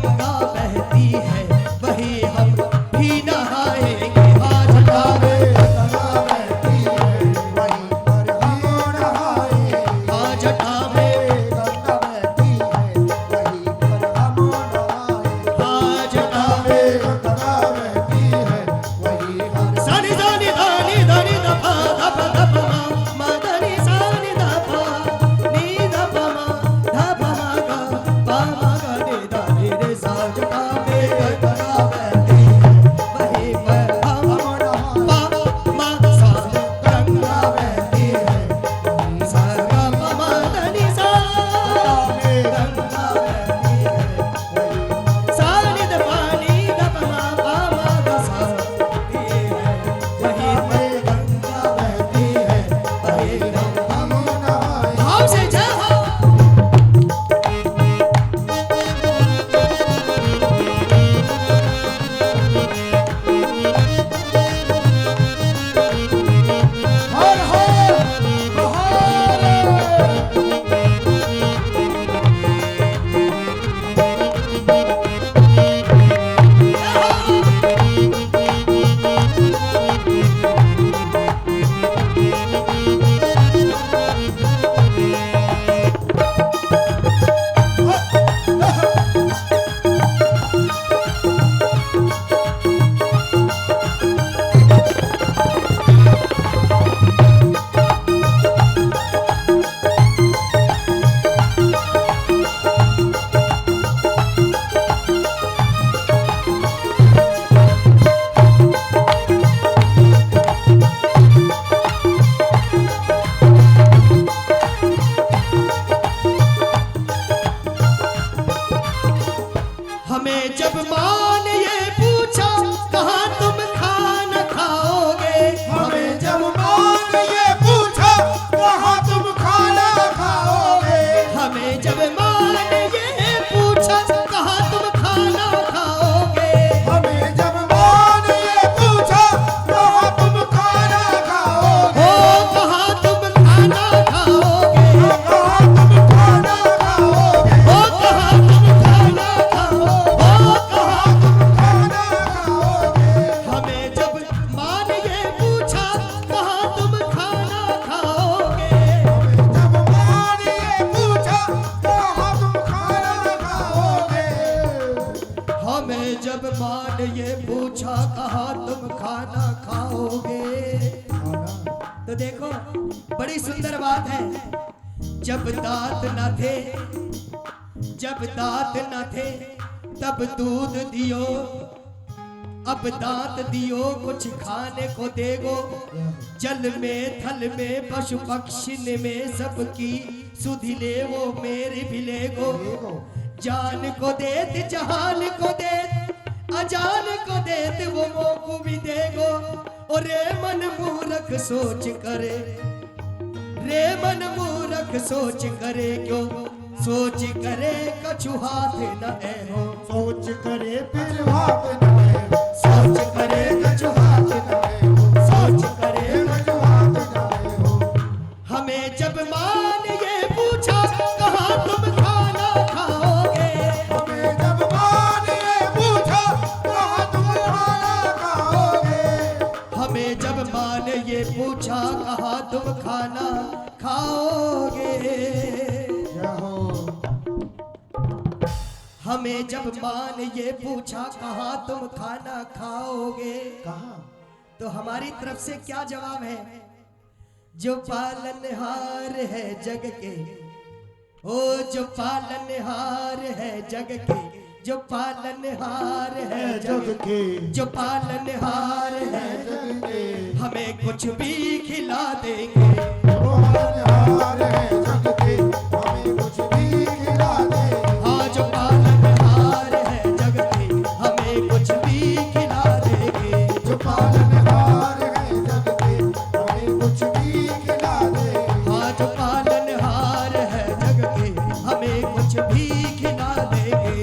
गंगा बहती है वही हम भी नहाएंगे। हाँ जटा में गंगा बहती है वहीं पर हम नहाएंगे। हाँ जटा में गंगा बहती है वहीं पर हम नहाएंगे। हाँ जटा में गंगा बहती है वहीं हर सानी सानी धानी धानी दफा दफा दफा मा धनी सानी दफा नी दफा मा दफा मा गा पा मा गा नी धा नी रे सा जटा में गंगा बहती है वहीं पर हम पा मा सा गंगा बहती है सा गा पा मा धनी सा गंगा बहती है सानी दफा नी दफा मा पा मा गा सा बहती है वहीं पर गंगा बहती है वहीं हम नहाएंगे। भाव से जय हो। हर हर महादेव। हमें जब माँ ने ये पूछा कहाँ तुम खाना खाओगे। हमें जब माँ ने ये पूछा कहाँ तुम खाना खाओगे। हमें जब माँ ने ये पूछा कहाँ तुम खाना खाओगे। हमें जब माँ ने ये पूछा कहाँ तुम खाना खाओगे। हो कहाँ तुम खाना खाओगे। कहाँ तुम खाना खाओगे। हो कहाँ तुम खाना खाओगे। हो कहाँ खाना खाओगे। हमें जब माँ ने ये पूछा कहाँ तुम खाना खाओगे। जब माँ ने ये पूछा कहाँ तुम खाना खाओगे। हमें जब माँ ने ये पूछा कहाँ तुम खाना खाओगे। तो देखो बड़ी सुंदर बात है। जब दांत न थे तब दूध दियो, अब दांत दियो कुछ खाने को देगो। जल में थल में पशु पक्षी में सबकी सुधि ले वो मेरी भी लेगो। जान को देत जहान को देत अजान को देत वो मोकू भी देगो। और रे मन मूर्ख सोच करे, रे मन मूर्ख सोच करे क्यों, सोच करे कछु हाथ न है हो। सोच करे फिर हाथ न है। सोच करे कछु हाथ न है हो। सोच करे कछु हाथ न है हो। हमें जब माँ ने ये पूछा कहाँ तुम खाना खाओगे। हमें जब माँ ने ये पूछा कहाँ तुम खाना खाओगे। हमें जब माँ ने ये पूछा कहाँ तुम खाना खाओगे। क्या हो? हमें जब माँ ने ये पूछा कहाँ तुम खाना खाओगे। कहाँ? तो हमारी तरफ से क्या जवाब है। जो पालनहार है जग के, ओ जो पालनहार है जग के, जो पालनहार है जग के, जो पालनहार है जग के, हमें कुछ भी खिला देंगे। वो पालनहार है जग के, हमें कुछ भी खिला दे। हाँ जो पालनहार है जग के, हमें कुछ भी खिला देंगे। जो पालनहार है जग के, हमें कुछ भी खिला दे। हाँ जो पालनहार है जग के, हमें कुछ भी खिला देंगे।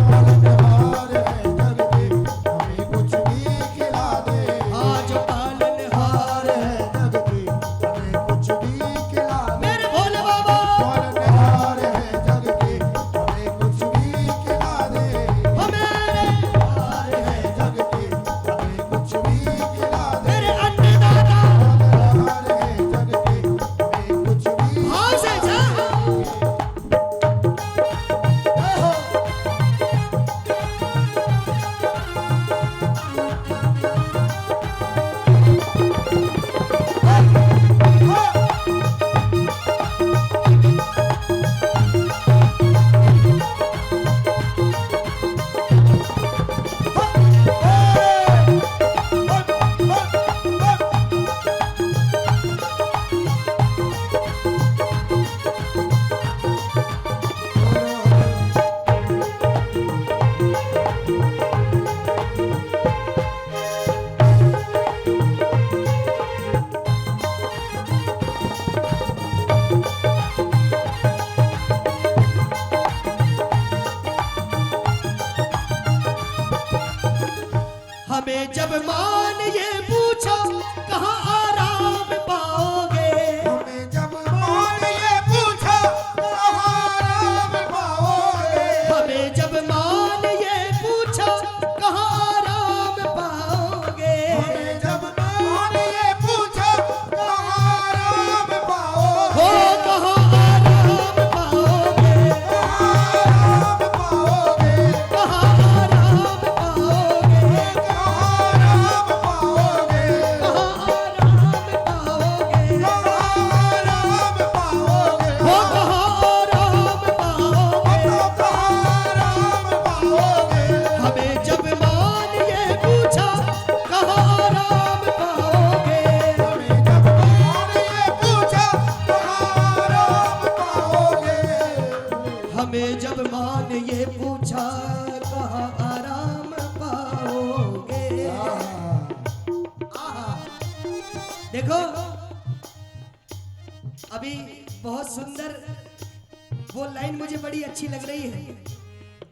पालनहार है जग के, हमें कुछ भी खिला दे। हाँ जो पालनहार है जग के, हमें कुछ भी खिला दे। मेरे भोले बाबा हमें जब मान ये पूछा कहाँ आराम पाओगे, हमें जब मान ये पूछा कहाँ आराम पाओगे, हमें जब मान ये पूछा कहाँ आराम पाओगे, हमें जब मान ये पूछा कहाँ आराम पाओगे, हो कहाँ आराम पाओगे, कहाँ आराम पाओगे, कहाँ आराम पाओगे, कहाँ आराम पाओगे, कहाँ आराम पाओगे, कहाँ आराम पाओगे, हो कहाँ आराम पाओगे। कहाँ आराम पाओगे, हमें जब मान ये पूछा कहाँ आराम पाओगे, हमें जब मान ये पूछा कहाँ आराम पाओगे, हमें जब मान ये पूछा कहाँ आराम पाओगे। आहा। देखो अभी बहुत सुंदर वो लाइन मुझे बड़ी अच्छी लग रही है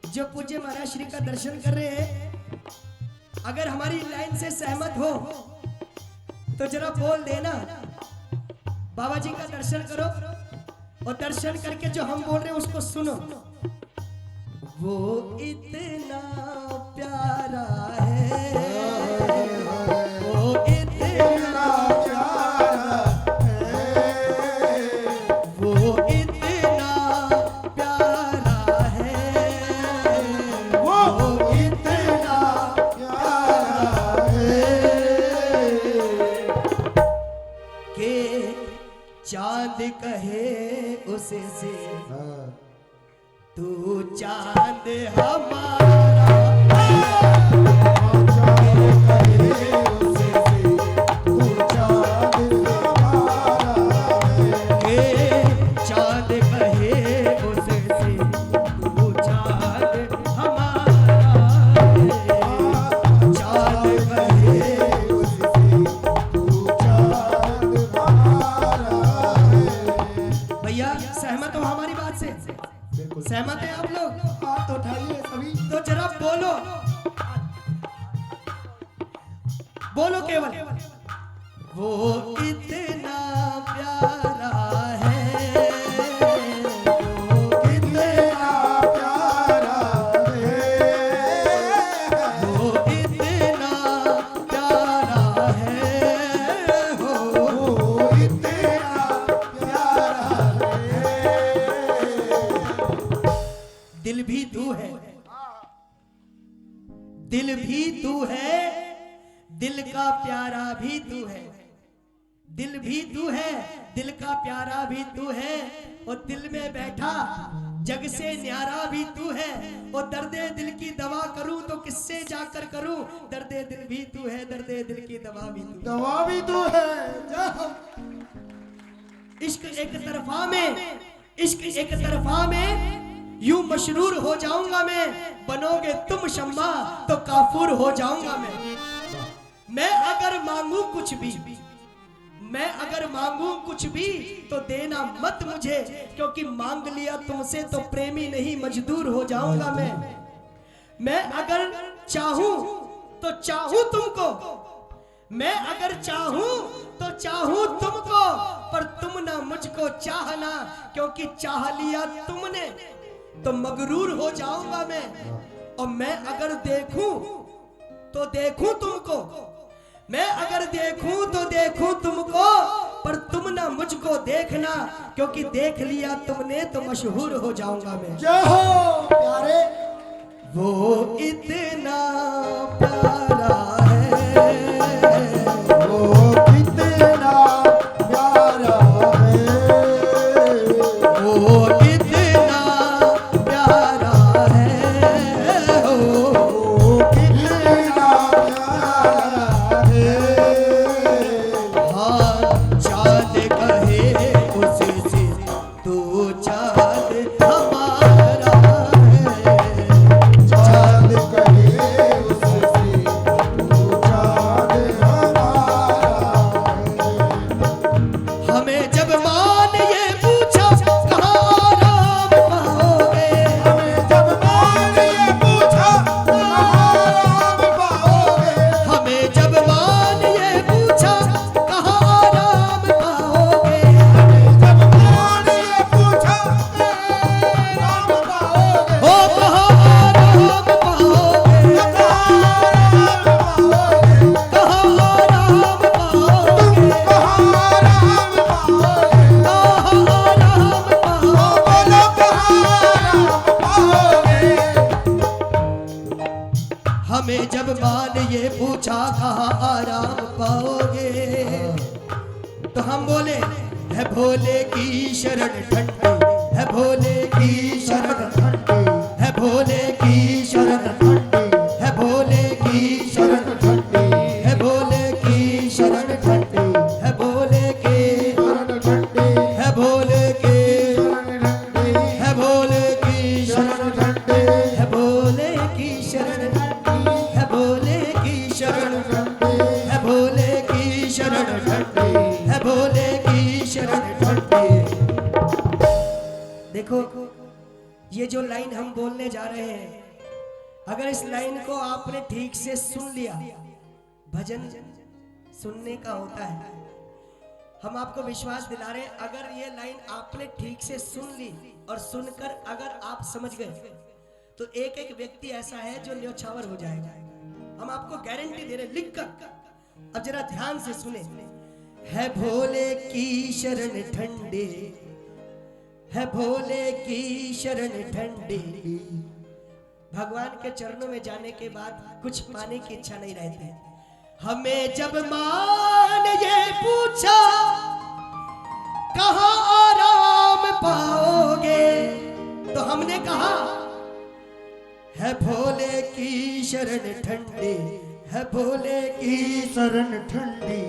जो पूज्य महाराज श्री का दर्शन कर रहे हैं। अगर हमारी लाइन से सहमत हो तो जरा बोल देना, बाबा जी का दर्शन करो और दर्शन करके जो हम बोल रहे हैं उसको सुनो। वो इतना प्यारा है, वो इतना प्यारा है, वो इतना प्यारा है, वो इतना प्यारा है, के चांद कहे उसे से तू चांद हमारा, के चांद कहे उसे से तू चांद हमारा है, चांद कहे भैया सहमत हो हमारी बात से? सहमत है आप लोग? हाथ उठाइए सभी। तो जरा बोलो, बोलो केवल वो इतना प्यारा है, वो इतना प्यारा है, वो इतना प्यारा है, हो वो इतना प्यारा है, दिल भी तू है, दिल भी तू है, दिल का प्यारा भी तू है, दिल भी तू है, दिल का प्यारा भी तू है, और दिल में बैठा जग से न्यारा भी तू है, और दर्दे दिल की दवा करूं तो किससे जाकर करूं, दर्दे दिल भी तू है, दर्दे दिल की दवा भी तू है। दवा भी तू है, जा। इश्क एक तरफा में, इश्क एक तरफा में यूं मशरूर हो जाऊंगा मैं, बनोगे तुम शम्मा तो काफूर हो जाऊंगा मैं अगर मांगू कुछ भी, मैं अगर मांगू कुछ भी तो देना मत मुझे, क्योंकि मांग लिया तुमसे तो प्रेमी नहीं मजदूर हो जाऊंगा मैं अगर चाहूं तो चाहूं तुमको, मैं अगर चाहूं तो चाहूं तुमको, पर तुम ना मुझको चाहना, क्योंकि चाह लिया तुमने तो मगरूर हो जाऊंगा मैं, और मैं अगर देखूं तो देखूं तुमको, मैं अगर देखूं तो देखूं तुमको, पर तुम ना मुझको देखना, क्योंकि देख लिया तुमने तो मशहूर हो जाऊंगा मैं। जय हो प्यारे, वो इतना प्यारा है, वो कितना प्यारा है, वो इतना प्यारा है, वो कितना प्यारा है, हाँ चाँद कहे उसे से तू चाँद हमारा है, हमें जब मान ये पूछा कहाँ आराम पाओगे, तो हम बोले है भोले की शरण ठंडी, है भोले की शरण ठंडी, है भोले की शरण ठंडी, है भोले की शरण ठंडी, है भोले की शरण ठंडी, है भोले की शरण ठंडी, है भोले की शरण ठंडी, है भोले की शरण ठंडी, है भोले की शरण ठंडी, है भोले की शरण ठंडी, है भोले की शरण ठंडी, है भोले की शरण ठंडी। देखो ये जो लाइन हम बोलने जा रहे हैं, अगर इस लाइन को आपने ठीक से सुन लिया, भजन सुनने का होता है, हम आपको विश्वास दिला रहे हैं, अगर ये लाइन आपने ठीक से सुन ली और सुनकर अगर आप समझ गए, तो एक एक व्यक्ति ऐसा है जो न्योछावर हो जाएगा। हम आपको गारंटी दे रहे लिख कर। अब जरा ध्यान से सुने। है भोले की शरण ठंडी, है भोले की शरण ठंडी। भगवान के चरणों में जाने के बाद कुछ पाने की इच्छा नहीं रहती। हमें जब मान ये पूछा कहाँ आराम पाओगे, तो हमने कहा है भोले की शरण ठंडी, है भोले की शरण ठंडी।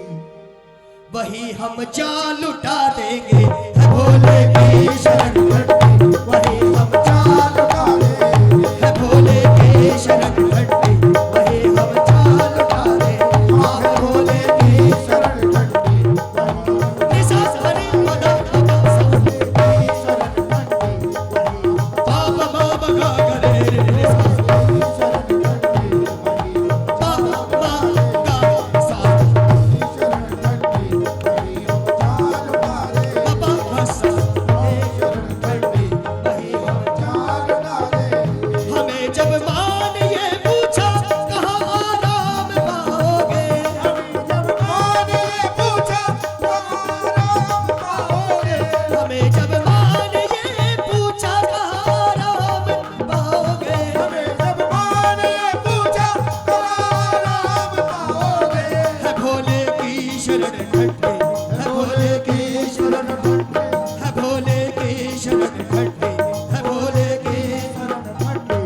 वही हम जान लुटा देंगे, है भोले की शरण ठंडी, वही हम जान लुटा देंगे, है भोले की शरण ठंडी, वही हम जान लुटा देंगे, है भोले की शरण ठंडी। निसास हरि मदा शरण ठंडी, बाबा बाबा गा करे रे निसास शरण ठंडी, बाबा गा सा हमें जब मान ये पूछा कहाँ आराम पाओगे, जब मान ये पूछा कहाँ आराम पाओगे, हमें जब मान ये पूछा कहाँ आराम पाओगे, हमें जब मान ये पूछा कहाँ आराम पाओगे। है भोले की शरण ठंडी, है भोले की शरण ठंडी, है भोले की शरण ठंडी, है भोले की शरण ठंडी।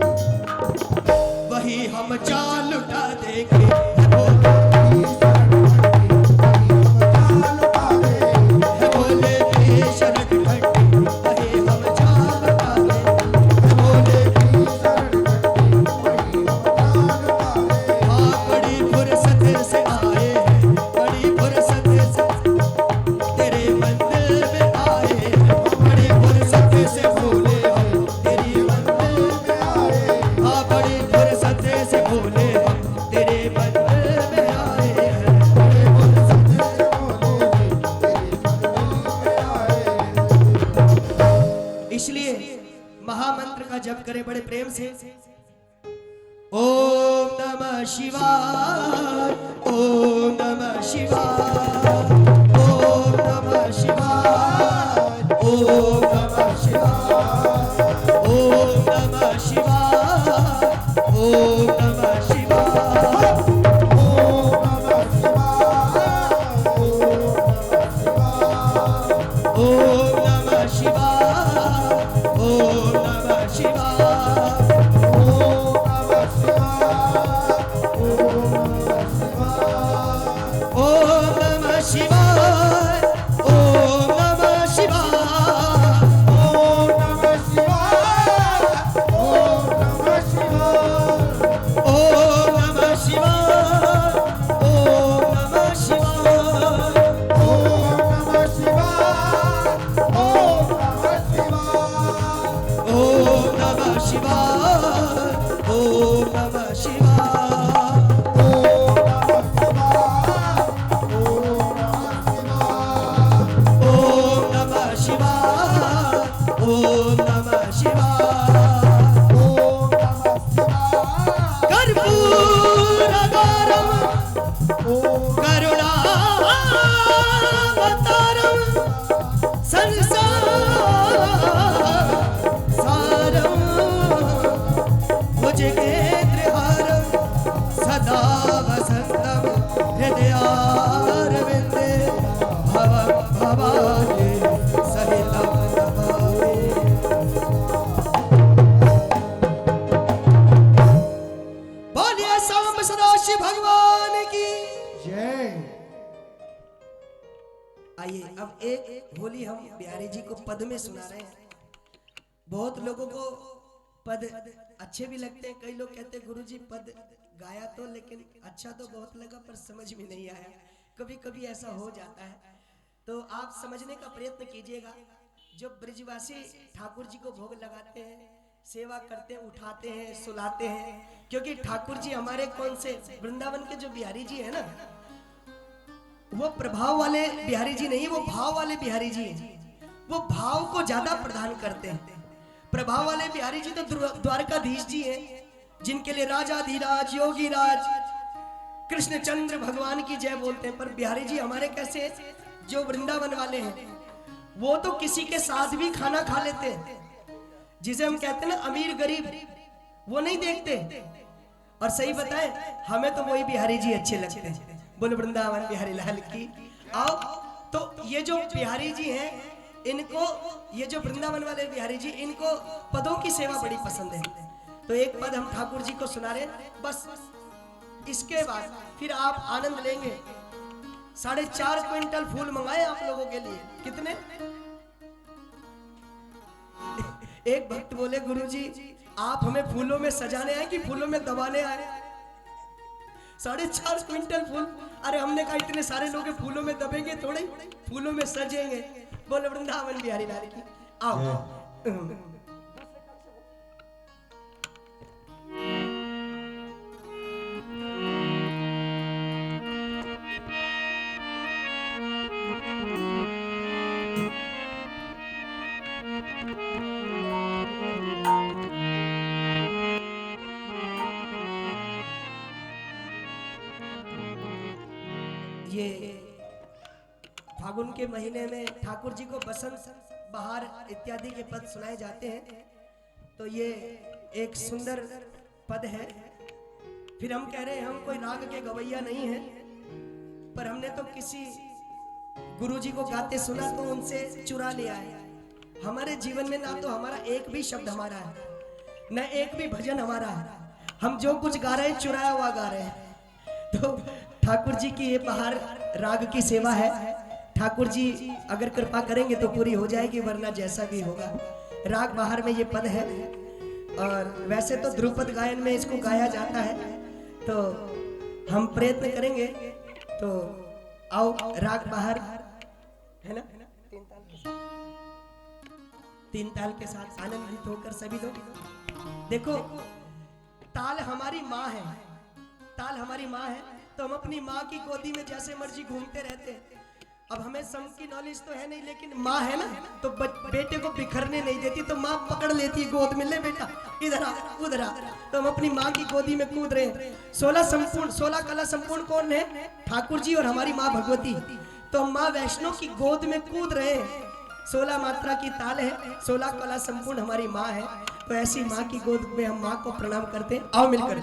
वही हम जान लुटा देंगे, है भोले की शरण ठंडी, है भोले की शरण ठंडी, वही हम जान लुटा देंगे, है भोले की शरण ठंडी, वही हम जान लुटा देंगे। हाँ बड़ी फुर्सत से आए हैं, बड़ी फुर्सत से तेरे मंदिर में आए हैं, बड़ी फुर्सत से भोले हम तेरी मंदिर में आए हैं। हाँ बड़ी फुर्सत से भोले हम तेरे मंदिर में आए हैं, बड़ी फुर्सत से भोले तेरे मंदिर में आए हैं। इसलिए महामंत्र का जप करें बड़े प्रेम से। ओम नमः शिवाय, ओम नमः शिवाय, ओम नमः शिवाय, ओम नमः शिवाय, ओम नमः शिवाय, ओम नमः शिवाय, ओम नमः शिवाय, ओम नमः शिवाय, ओम नमः शिवाय, ओम नमः शिवाय। ओम नमः शिवाय, ओम नमः शिवाय, ओम नमः शिवाय, ओम नमः शिवाय, ओम नमः शिवाय, ओम नमः शिवाय, ओम नमः शिवाय, ओम नमः शिवाय, ओम नमः शिवाय, ओम नमः शिवाय, ओम नमः शिवाय, ओम नमः शिवाय, ओम नमः शिवाय, कर्पूर गौरम करुणावतारम संसार सारम भुजगेन्द्रहारम सदाशिव भगवान की। जय। आइए अब एक होली हम बिहारी जी को पद में सुना रहे हैं। बहुत लोगों को पद अच्छे भी लगते हैं, कई लोग कहते हैं गुरुजी पद गाया तो, लेकिन अच्छा तो बहुत लगा पर समझ में नहीं आया। कभी कभी ऐसा हो जाता है, तो आप समझने का प्रयत्न कीजिएगा। जो ब्रिजवासी ठाकुर जी को भोग लगाते हैं, सेवा करते हैं, उठाते हैं, सुलाते हैं, क्योंकि ठाकुर जी हमारे कौन से वृंदावन के जो बिहारी जी है ना, वो प्रभाव वाले बिहारी जी नहीं, वो भाव वाले बिहारी जी हैं। वो भाव को ज्यादा प्रदान करते हैं। प्रभाव वाले बिहारी जी तो द्वारकाधीश जी हैं, जिनके लिए राजाधिराज योगी राज कृष्णचंद्र भगवान की जय बोलते हैं। पर बिहारी जी हमारे कैसे हैं? जो वृंदावन वाले हैं वो तो किसी के साथ भी खाना खा लेते हैं, जिसे हम कहते हैं ना अमीर गरीब, वो नहीं देखते। और सही बताएं, हमें तो वही बिहारी जी अच्छे लगते हैं। बोल वृंदावन बिहारी लाल की। आओ, तो ये जो बिहारी जी हैं, इनको, ये जो वृंदावन वाले बिहारी जी, इनको पदों की सेवा बड़ी पसंद है। तो एक पद हम ठाकुर जी को सुना रहे, बस इसके बाद फिर आप आनंद लेंगे। 4.5 क्विंटल फूल मंगाए आप लोगों के लिए। कितने? एक भक्त बोले गुरुजी आप हमें फूलों में सजाने आए कि फूलों में दबाने आए? 4.5 क्विंटल फूल। अरे हमने कहा इतने सारे लोग फूलों में दबेंगे थोड़े, फूलों में सजेंगे। बोले वृंदावन बिहारी लाल की। आओ। ये फागुन के महीने में ठाकुर जी को बसंत बहार इत्यादि के पद सुनाए जाते हैं, तो ये एक सुंदर पद है। फिर हम कह रहे हैं हम कोई राग के गवैया नहीं है, पर हमने तो किसी गुरु जी को गाते सुना तो उनसे चुरा लिया है। हमारे जीवन में ना तो हमारा एक भी शब्द हमारा है, न एक भी भजन हमारा है। हम जो कुछ गा रहे हैं चुराया हुआ गा रहे हैं। तो ठाकुर जी की ये बहार राग की सेवा है। ठाकुर जी अगर कृपा करेंगे तो पूरी हो जाएगी, वरना जैसा भी होगा। राग बहार में ये पद है, और वैसे तो ध्रुपद गायन में इसको गाया जाता है, तो हम प्रयत्न करेंगे। तो आओ राग बहार है ना, तीन ताल के साथ आनंदित होकर सभी लोग। देखो, ताल हमारी माँ है, ताल हमारी माँ है, तो हम अपनी माँ की गोदी में जैसे मर्जी घूमते रहते हैं। अब हमें सम की नॉलेज तो है नहीं, लेकिन माँ है ना, तो बेटे को बिखरने नहीं देती, तो माँ पकड़ लेती है गोद में, ले बेटा इधर आ उधर आ। तो हम अपनी माँ की गोदी में कूद रहे हैं। 16 कला संपूर्ण कौन है? ठाकुर जी और हमारी माँ भगवती। तो हम माँ वैष्णो की गोद में कूद रहे हैं। 16 मात्रा की ताल है, 16 कला संपूर्ण हमारी माँ है। तो ऐसी माँ की गोद में हम माँ को प्रणाम करते हैं। आओ मिलकर।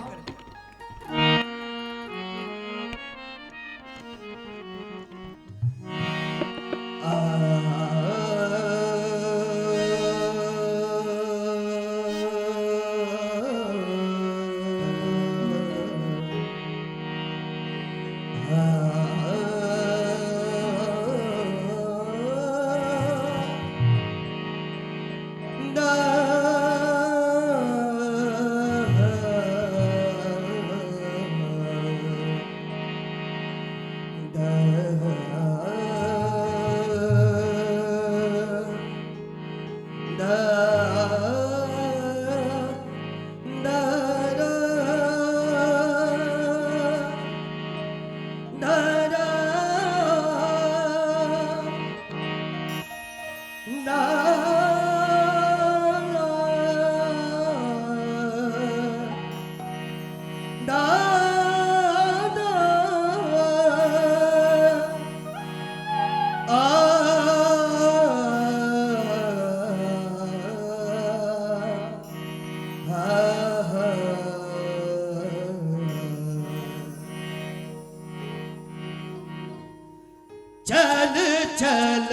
चल चल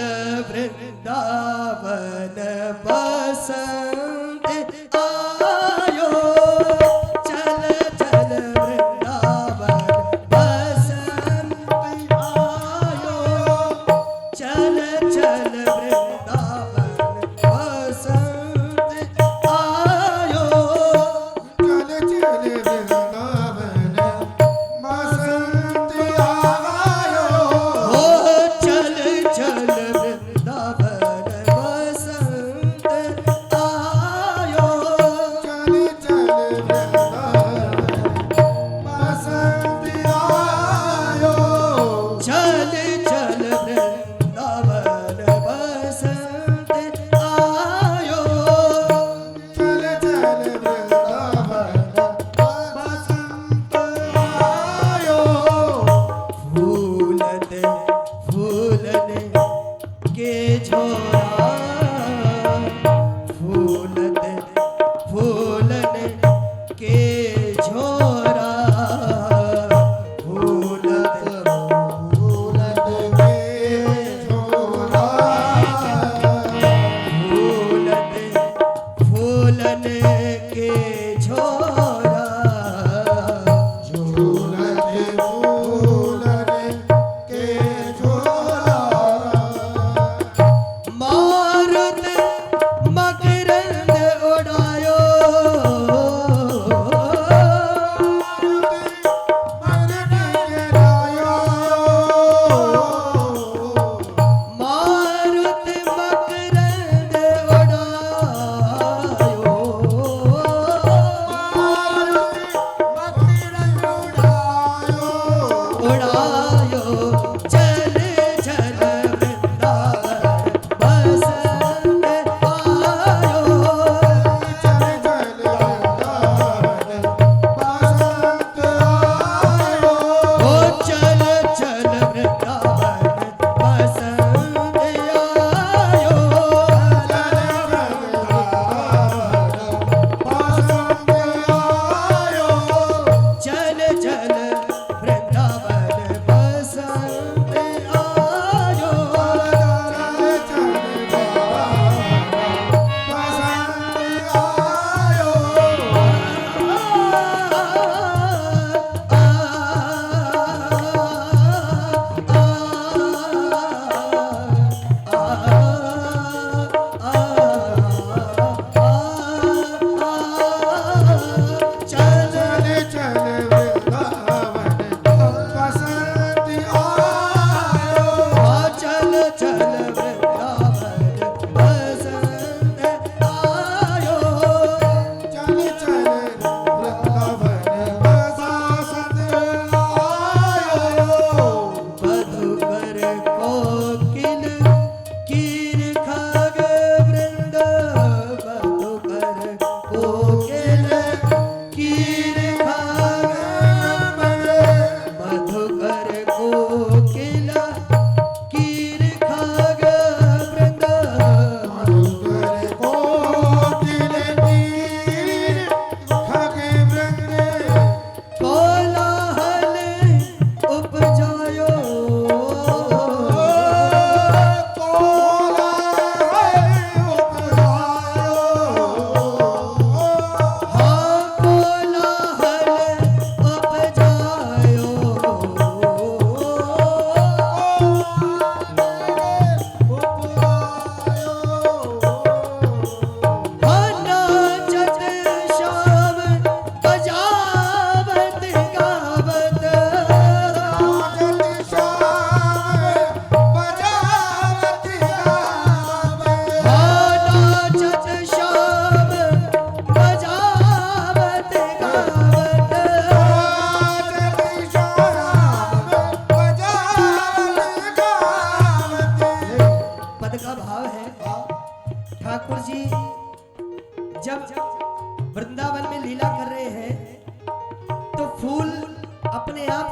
वृंदावन बसंत आयो, चल चल वृंदावन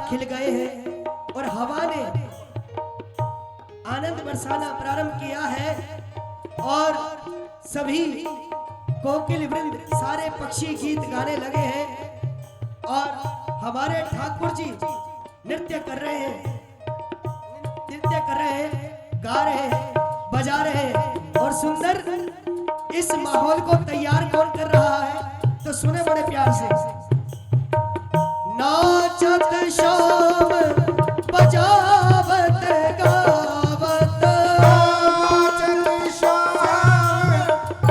खिल गए हैं और हवा ने आनंद बरसाना प्रारंभ किया है और सभी कोकिल वृंद सारे पक्षी गीत गाने लगे हैं और हमारे ठाकुर जी नृत्य कर रहे हैं, गा रहे हैं, बजा रहे हैं और सुंदर इस माहौल को तैयार कौन कर रहा है तो सुने बड़े प्यार से। नाचत शाम बजावत गावत, नाचत शाम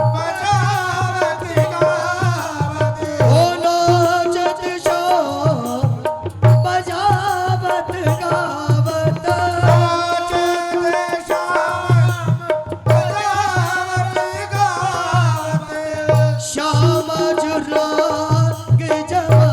बजावत गावत, ओ नाचत शाम बजावत गावत, नाचत शाम बजावत गावत, श्याम जुराग जमायो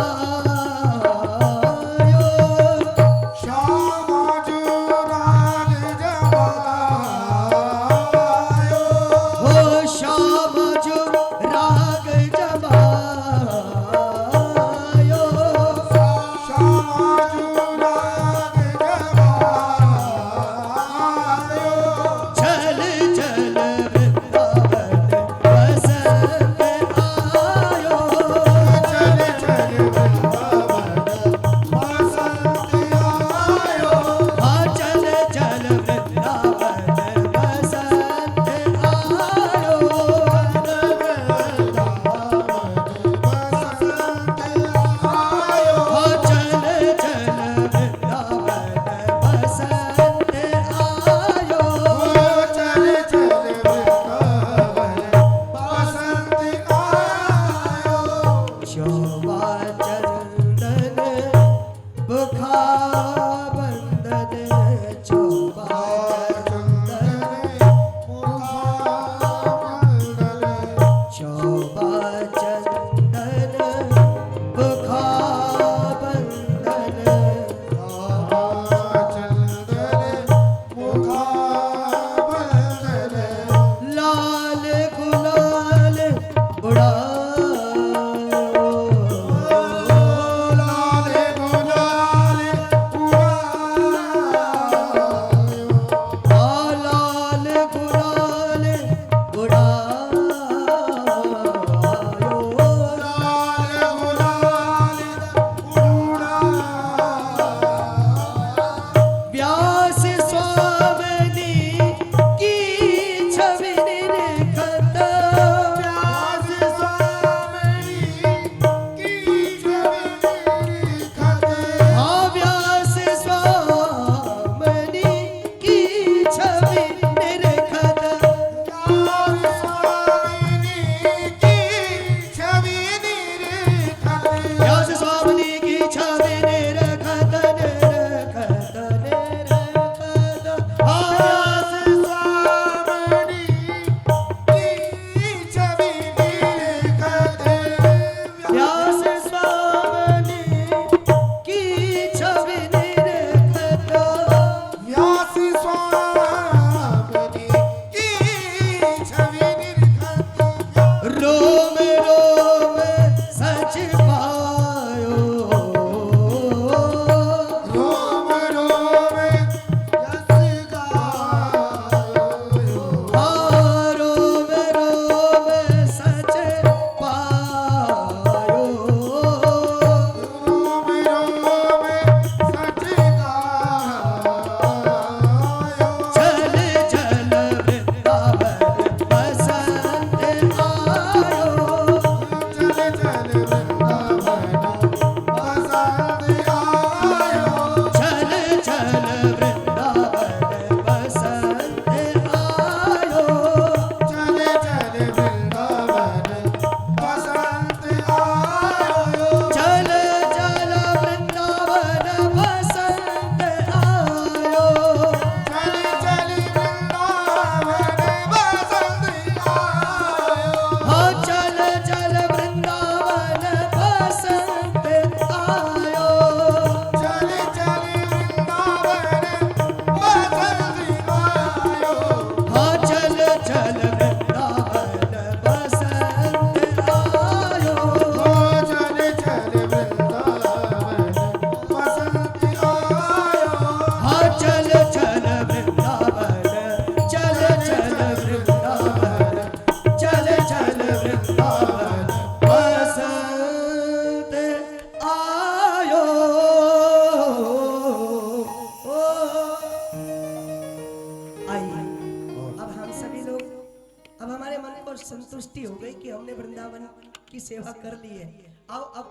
सेवा कर ली है। आओ अब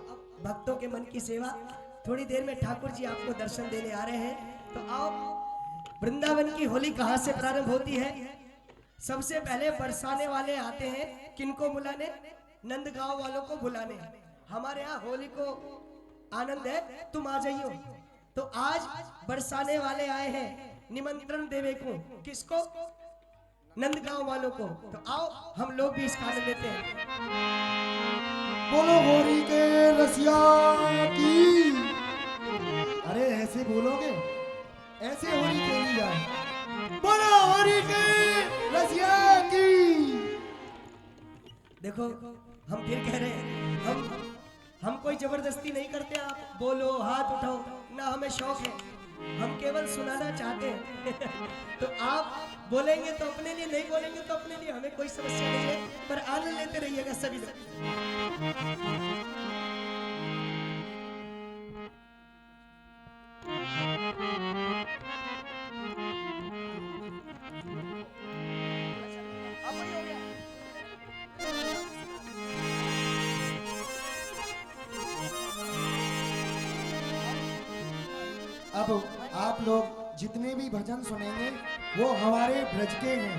भक्तों के मन की सेवा, थोड़ी देर में ठाकुर जी आपको दर्शन देने आ रहे हैं। तो आओ, वृंदावन की होली कहाँ से प्रारंभ होती है? सबसे पहले बरसाने वाले आते हैं, किनको बुलाने? नंदगांव वालों को बुलाने। हमारे यहाँ होली को आनंद है, तुम आ जाइयो। तो आज बरसाने वाले आए हैं, निमंत्रण देवे को। किसको? नंदगांव वालों को। तो आओ हम लोग भी इसका आनंद लेते हैं। बोलो होरी के रसिया की। अरे ऐसे बोलोगे, ऐसे होरी खेली जाए। बोलो होरी के रसिया की। देखो हम फिर कह रहे हैं, हम कोई जबरदस्ती नहीं करते। आप बोलो, हाथ उठाओ, ना हमें शौक है, हम केवल सुनाना चाहते हैं। तो आप बोलेंगे तो अपने लिए, नहीं बोलेंगे तो अपने लिए, हमें कोई समस्या नहीं है, पर आनंद लेते रहिएगा सभी लोग। अब आप लोग जितने भी भजन सुनेंगे वो हमारे ब्रज के हैं,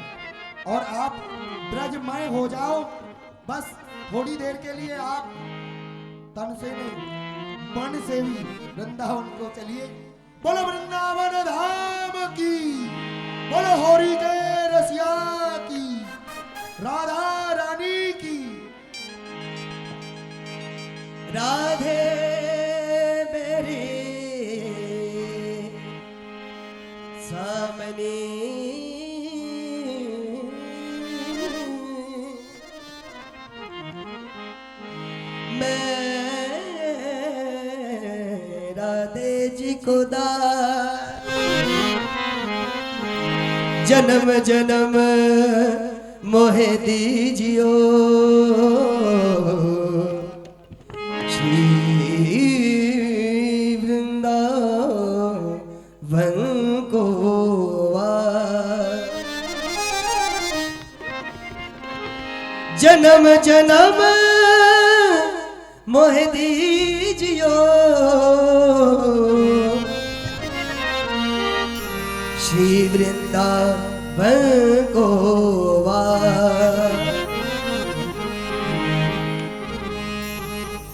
और आप ब्रजमय हो जाओ। बस थोड़ी देर के लिए आप तन से नहीं, मन से भी वृंदावन को चलिए। बोलो वृंदावन धाम की, बोलो होरी के रसिया की, राधा रानी की। राधे मेरी सामने मैं राधे जी को जन्म जन्म मोहे दीजियो श्री वृंदावन को जन्म जन्म मोह दीजियो श्री वृंदावन को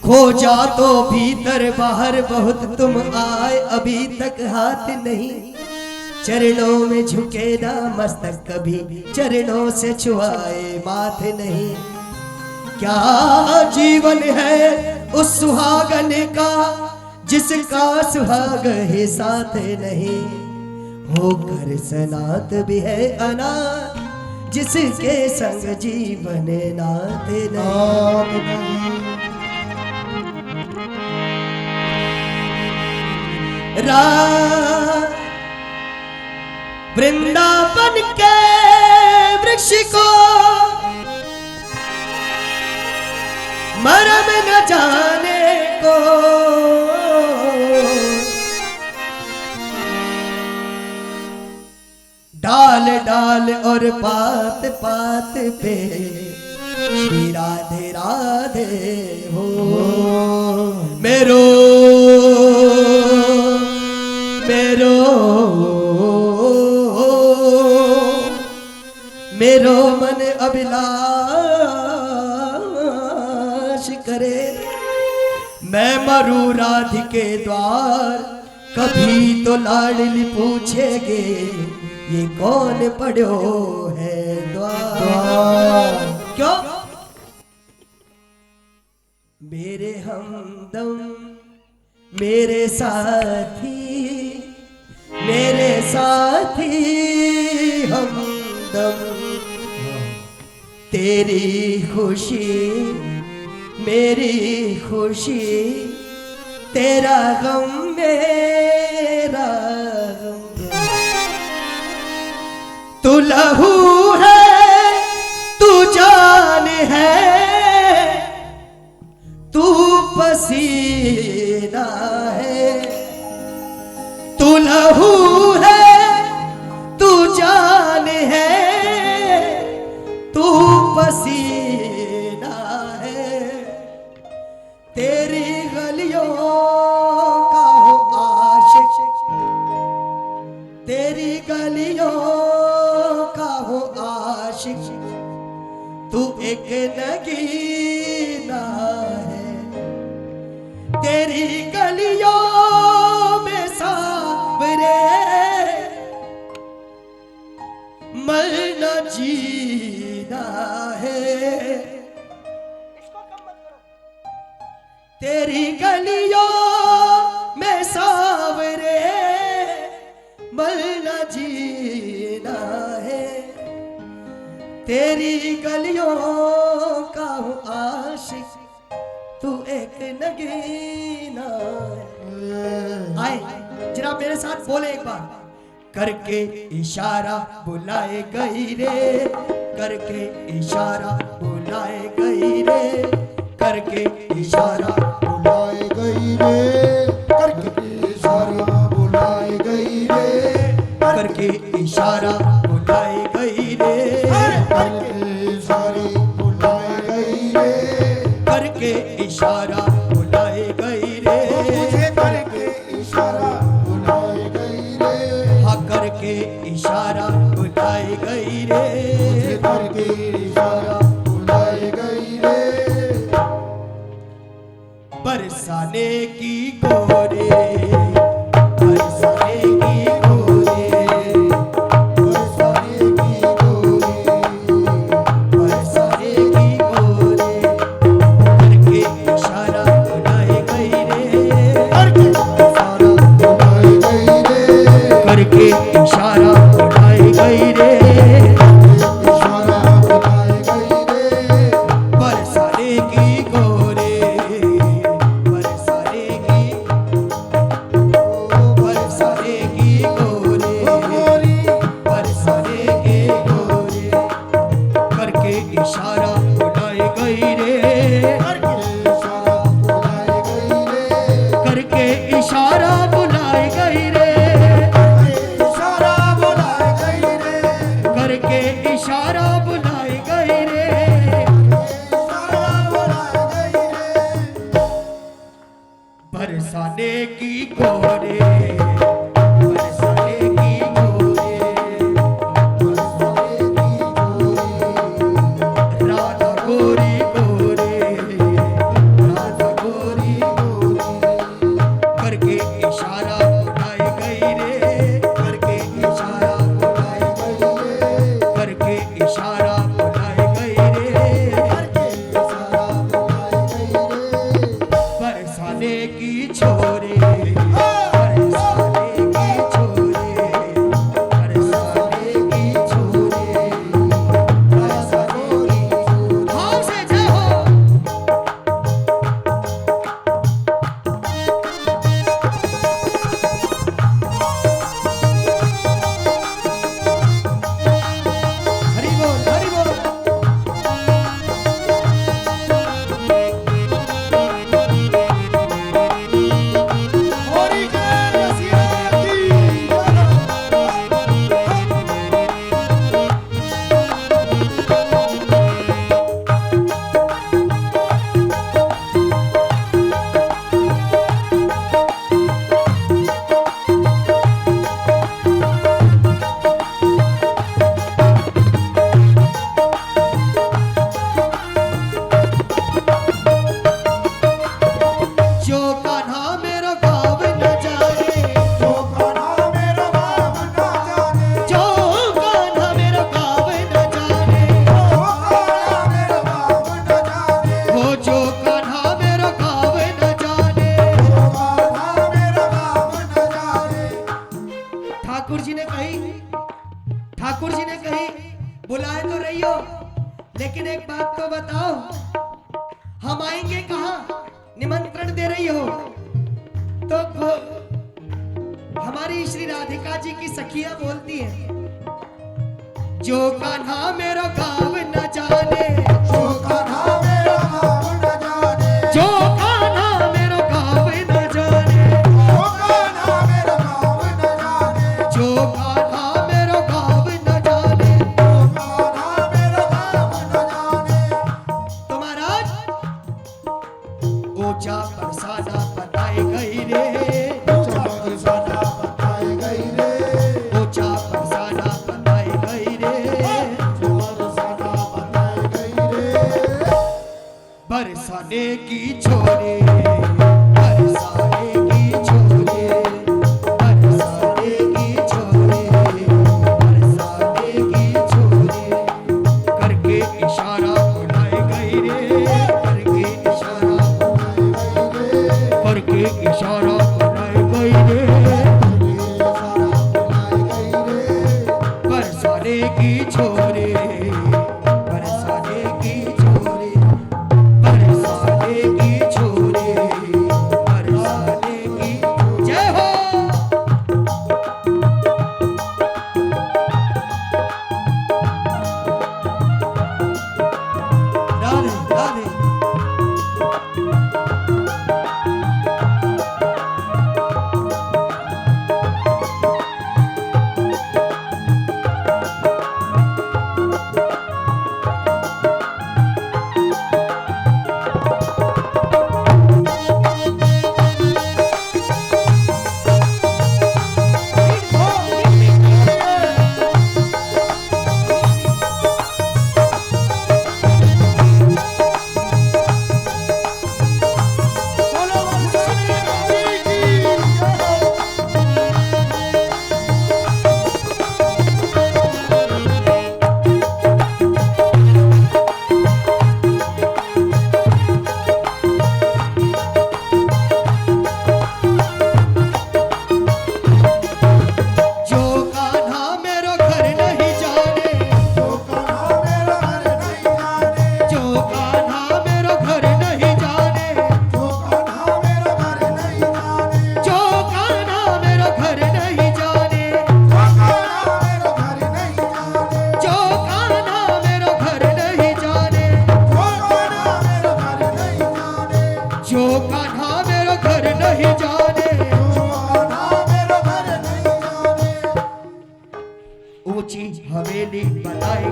खोजा तो भीतर बाहर बहुत तुम आए, अभी तक हाथ नहीं चरणों में झुके ना मस्तक, कभी चरणों से छुआए माथे नहीं। क्या जीवन है उस सुहागन का जिसका सुहाग ही साथ नहीं, होकर सनात भी है अनाथ जिसके संग जीवन नाथ नहीं। वृंदावन के वृक्ष को मरम न जाने को, डाल डाल और पात पात पे श्री राधे राधे हो। मेरो मेरो मेरो मन अभिलाष करे, मैं मरूं राधिके द्वार, कभी तो लाडली पूछेगे ये कौन पढ़ो है द्वार। क्यों? मेरे हमदम मेरे साथी, मेरे साथी हमदम, तेरी खुशी मेरी खुशी, तेरा गम मेरा गम। तू लहू है तू जान है, तू पसीना है, तू लहू है तू जान है, तू पसीना है। तेरी गलियों का हूँ आशिक, तू एक नगीना। आए जरा मेरे साथ बोले एक बार। करके इशारा बुलाए गई रे, करके इशारा बुलाए गई रे, करके इशारा बुलाए गई रे, करके इशारा बुलाए गई रे, करके इशारा बुलाए गई रे, करके इशारा बुलाए गई रे, करके इशारा बुलाए गई रे, मुझे करके इशारा बुलाए गई रे, हाँ करके इशारा बुलाए गई रे, मुझे करके इशारा बुलाए गई रे, बरसाने की गोरे, बरसाने की गोरे, बरसाने की गोरी, बरसाने की गोरे, करके इशारा बुलाए गई रे, करके इशारा बुलाए गई रे, करके इशारा बुलाए गई रे, इशारा बुलाए गई रे, बरसाने की गोरे, बरसाने की, बरसाने की गोरे, गोरी, बरसाने की गोरे, करके इशारा बुलाए गई रे, करके इशारा बुलाए गई रे, करके इशारा बुलाए गई रे, इशारा बुलाए गई रे, करके इशारा बुलाए गई रे, इशारा बुलाए गई रे, बरसाने की गोरे, बरसाने की गोरे, बरसाने की गोरी, राधा गोरी गोरे, राधा गोरी गोरी, करके इशारा बुलाए गई रे, करके इशारा बुलाए गई रे, करके इशारा बुलाए गई रे, करके इशारा बुलाए गई रे, बरसाने की छोरे, बरसाने की छोरे, बरसाने की छोरे, बरसाने की भाव से जय हो। हरि बोल हरि बोल। गोरी के रसिया की जो कान्हा मेरा गाँव न जाने, जो कान्हा मेरा गाँव न जाने, जो कान्हा मेरा गाँव न जाने, जो कान्हा मेरा गाँव न जाने, हो जो कान्हा मेरा गाँव न जाने। जो कान्हा मेरा गाँव न जाने, ठाकुर जी ने कही, ठाकुर जी ने कही बुलाए तो रही हो, लेकिन एक बात तो बताओ, हम आएंगे कहाँ? निमंत्रण दे रही हो तो हमारी श्री राधिका जी की सखियां बोलती हैं, जो कान्हा मेरा गाँव न जाने, जो कान्हा मेरा गाँव न जाने, जो कान्हा मेरा गाँव न जाने, जो कान्हा मेरा गाँव न जाने, जो कान्हा मेरा गाँव न जाने। जो कान्हा मेरा गाँव न जाने, तो महाराज ऊंचा परसाना बताई गई रे, ऊंचा परसाना बताई गई रे, ऊंचा परसाना बताई गई रे, परसाना बताई गई रे, बरसाने की छोरे, बरसाने की छोरे, बरसाने की छोरे, बरसाने की छोरे, करके इशारा बुलाए गई रे, करके इशारा, करके इशारा बुलाए गई रे, बरसाने की छोरे,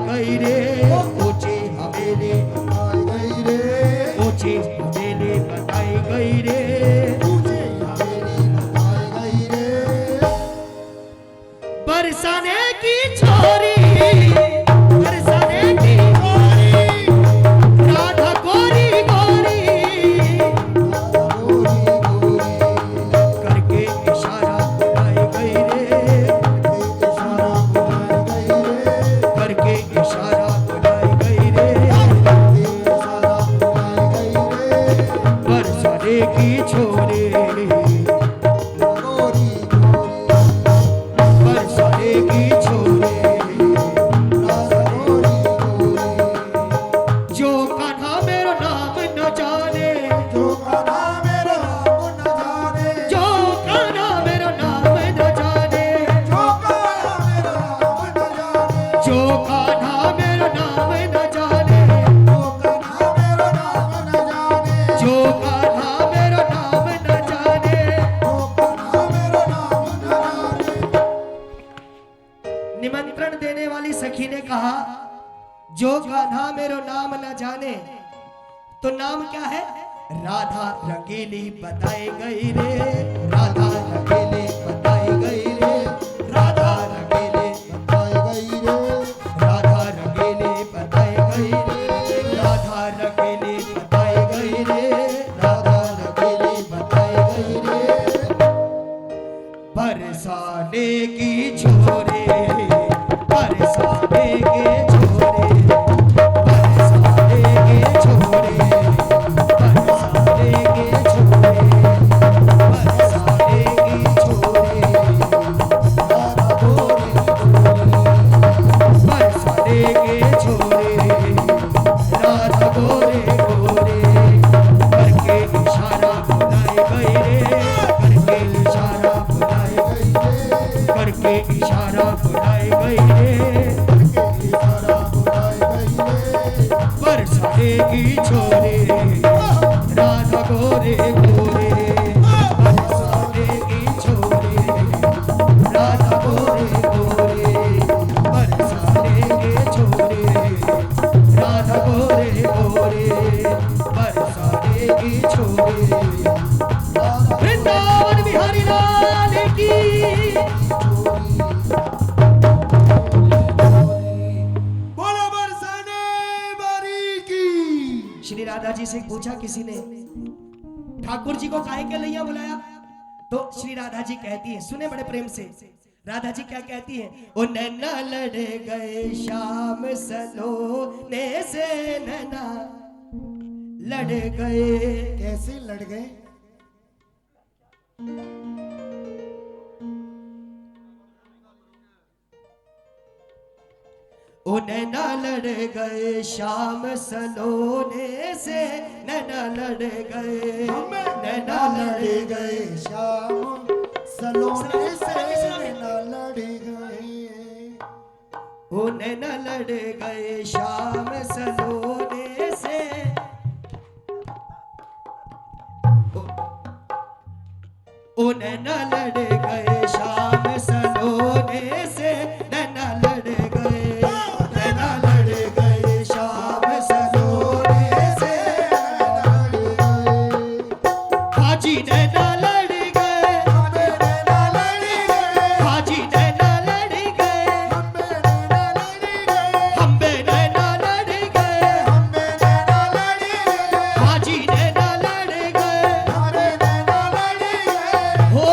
गई रे, ऊंची हवेली बताई गई रे, ऊंची हवेली बताई गई रे। ऊंची हवेली बताई गई रे। बरसाने की छोरी, बरसाने की छोरी, राधा गोरी गोरी, राधा गोरी गोरी, करके इशारा बुलाई गई रे, इशारा बुलाई गई रे, करके इशारा बुलाई गई रे। इशारा बुलाई गई रे। बरसाने की छोरी, गोरी गोरी, बरसाने की छोरी, राधा गोरी गोरी, जो कान्हा मेरो नाम न जाने, जो कान्हा मेरा नाम न जाने, जो कान्हा मेरो नाम न जाने, जो कान्हा मेरा नाम न जाने, जो कान्हा मेरो नाम न जाने, जो कान्हा मेरा नाम न जाने, जो कान्हा मेरो नाम न जाने। जो कान्हा मेरा नाम न जाने। निमंत्रण देने वाली सखी ने कहा, जो कान्हा मेरो नाम न जाने, तो नाम क्या है? राधा रंगीली बताई गई रे, राधा रंगीली बताई गई रे, राधा रंगीली बताई गई रे, राधा रंगीली बताई गई रे, राधा रंगीली बताई गई रे, राधा रंगीली बताई गई रे। बरसाने की छोरे, बरसाने के छोरे, बरसाने के छोरे, बरसाने के छोरे, बरसाने की छोरे, राधा गोरी गोरी, बरसाने के छोरे, राधा गोरे गोरे, करके इशारा बुलाई गई रे, करके इशारा बुलाई गई, करके इशारा बुलाई गई रे। इशारा बुलाई गई रे। बरसाने की छोरे, राधा गोरे गोरे, बरसाने की छोरे, राधा गोरे गोरे, बरसाने के छोरे, राधा गोरे गोरे, बरसाने की छोरे। वृंदावन बिहारी लाल की। बोलो बरसाने बारी की। श्री राधा जी से पूछा किसी ने, ठाकुर जी को काहे के लिया बुलाया? तो श्री राधा जी कहती है, सुने बड़े प्रेम से, राधा जी क्या कहती है? ओ नैना लड़ गए शाम सलोने से, नैना लड़ गए। कैसे लड़ गए? ओ नैना लड़ गए शाम सलोने से, नैना लड़ गए, नैना लड़ गए। शाम सलोने से नैना लड़ गए। ओ नैना लड़ गए शाम सलोने से, ओ नैना लड़ गए शाम सलोने से, नैना लड़ गए, नैना लड़ गए शाम सलोने से। हाजी नैना लड़ गए, हाजी नैना लड़ गए, हम्बे नैना लड़ गए, हाजी नैना लड़ गए। हो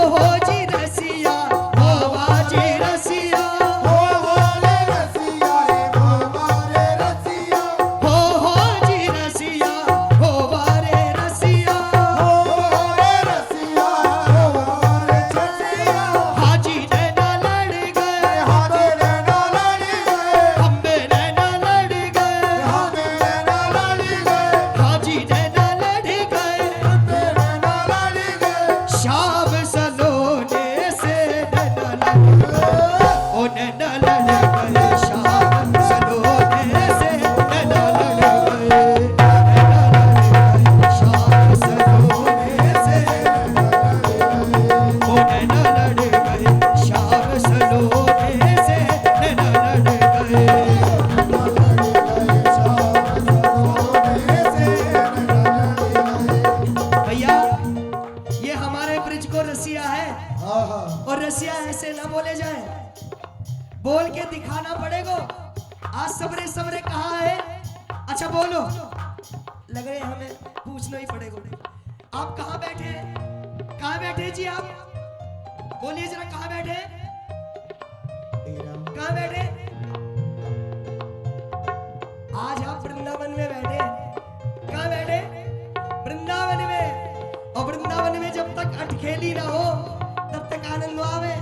जी रसिया, हो बाजी रसिया, ब्रिज को रसिया है, आहा, और रसिया ऐसे ना बोले जाए, बोल के दिखाना पड़ेगा। आज सबरे सबरे कहाँ है? अच्छा बोलो, लग रहे हमें पूछना ही पड़ेगा। आप कहाँ बैठे हैं? कहाँ बैठे जी आप? बोलिए जरा, कहाँ बैठे? कहाँ बैठे? आज आप वृंदावन में बैठे। कहाँ बैठे? वृंदावन में। और वृंदावन में जब तक अटखेली ना हो तब तक आनंद आवे,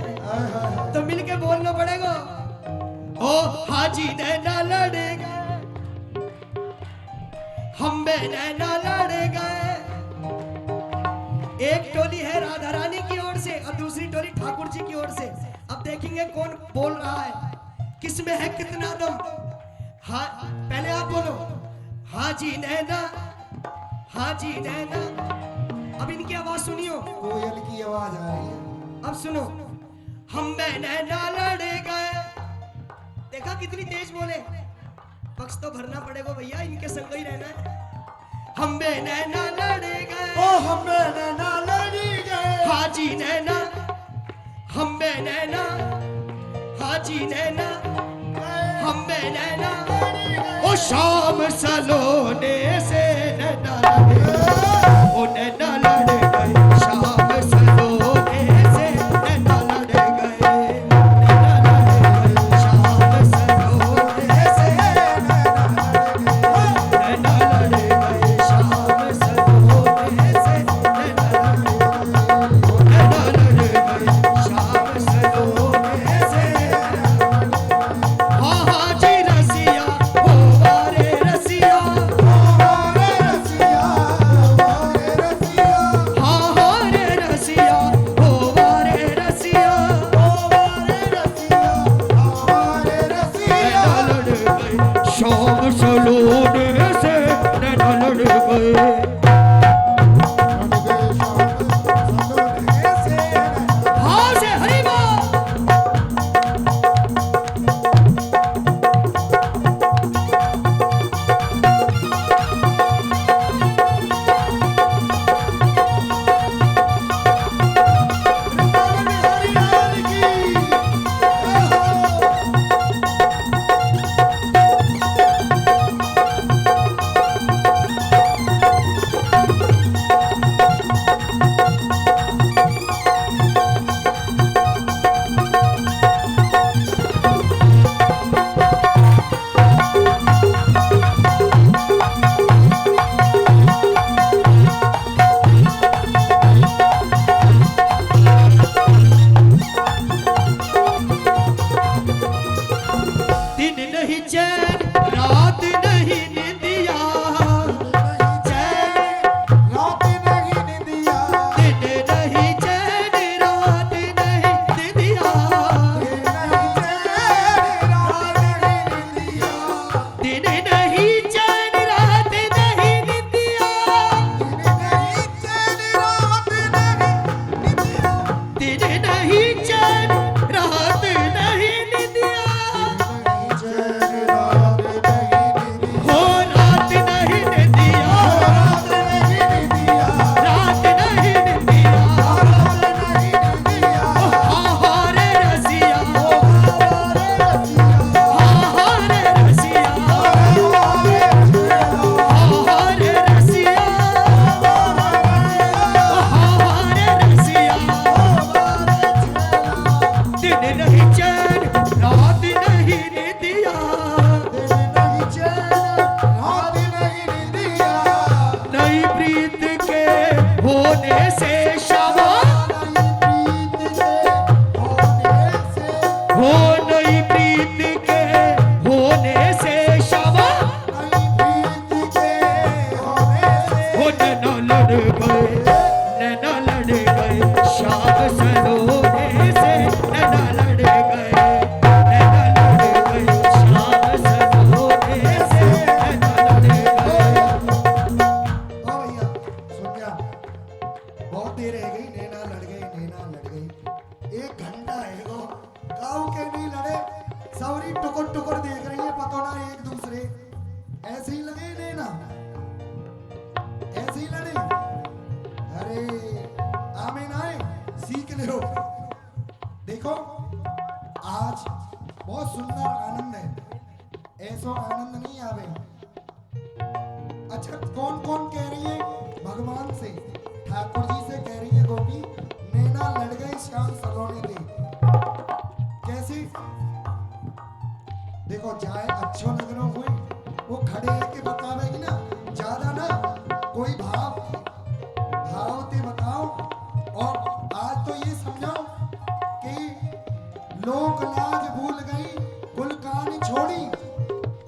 तो मिलके बोलना पड़ेगा। ओ हाजी नैना लड़े गए, हम बे नैना लड़े गए। एक टोली है राधा रानी की ओर से और दूसरी टोली ठाकुर जी की ओर से। अब देखेंगे कौन बोल रहा है, किसमें है कितना दम। हाँ, पहले आप बोलो, हाजी नैना, हाजी नैना। अब इनकी आवाज सुनियो, कोयल की आवाज आ रही है। अब सुनो, हम बे नैना लड़े गए। देखा कितनी तेज बोले। पक्ष तो भरना पड़ेगा भैया, इनके संग ही रहना है। हम बे नैना लड़े गए, ओ हम नैना लड़ी गए, हाजी नैना, हम बे नैना, हाजी नैना, हम बे नैना। ओ शाम सलोने से नैना लड़े गए, ओ नैना लड़े गए, शाम सलोने से नैना लड़े गए, नैना लड़े गए, शाम सलोने से नैना लड़े गए, शाम सलोने से नैना लड़े गए, शाम सलोने से। हाँ हाँ जी रसिया, ओ वारे रसिया, हमारे रसिया, हमारे रसिया, हाँ हाँ रे रसिया, ओ वारे रसिया। हमारे रसिया, हमारे रसिया। नैना लड़ गए, शाम सलोने से नैना लड़ गए। हाँ से हरि बोल। दिन नहीं चैन, रात नहीं निंदिया, दिन नहीं चैन, रात नहीं निंदिया, दिन नहीं चैन, रात नहीं निंदिया, दिन नहीं चैन, रात नहीं निंदिया। हो रात नहीं निंदिया, रात नहीं निंदिया। हाँ हाँ रे रसिया, हाँ हाँ रे रसिया, हाँ हाँ रे रसिया, हाँ हाँ रे रसिया। दिन नहीं चैन, रात नहीं निंदिया, नई प्रीत के होने से शवा, हो नई प्रीत के होने से शवा। हो नैना लड़ गए, नैना लड़ गए, शाम सलोने से नैना लड़ गए, नैना लड़ गए, शाम सलोने से नैना लड़ गए। बहुत देर रह गई, नैना लड़ गई, नैना लड़ गई। 1 घंटा है वो, गाँव के नहीं लड़े, सवरी टुकुर टुकुर देख रही है, पतो ना एक दूसरे। ऐसे ही लगे नैना, ऐसे ही लड़े। अरे आमीन आए। सीख लो। देखो आज बहुत सुंदर आनंद है, ऐसा आनंद नहीं आवे। अच्छा कौन कौन कह रही है भगवान से, ठाकुर जी से कह रही है गोपी नैना लड़ गई श्याम सलोने दे। कैसे देखो जाए अच्छो लगनो हुए वो खड़े है के बतावेगी ना, ज्यादा ना कोई भाव ते बताओ। और आज तो ये समझाओ कि लोक लाज भूल गई कुल कहानी छोड़ी,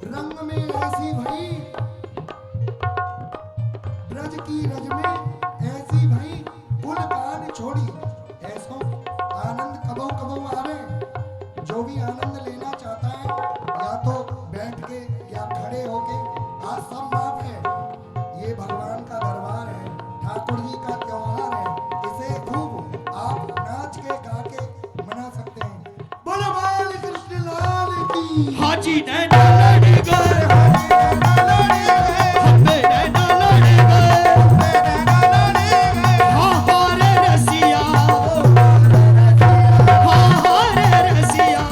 रंग में ऐसी भई ब्रज की रज में ऐसी भई कुल कहानी छोड़ी। ऐसो आनंद कबो कबो आवे। जो भी आनंद लेना चाहता है या तो बैठ के या खड़े होके, आज सब माफ है। ये भगवान का दरबार है, ठाकुर जी का त्योहार है, इसे खूब आप नाच के गा के मना सकते हैं। बोलो बाल कृष्ण लाल की। हाजी नैना लड़ गए, हमें नैना लड़ गए, हाँ हाँ रे रसिया, हाँ हाँ रे रसिया,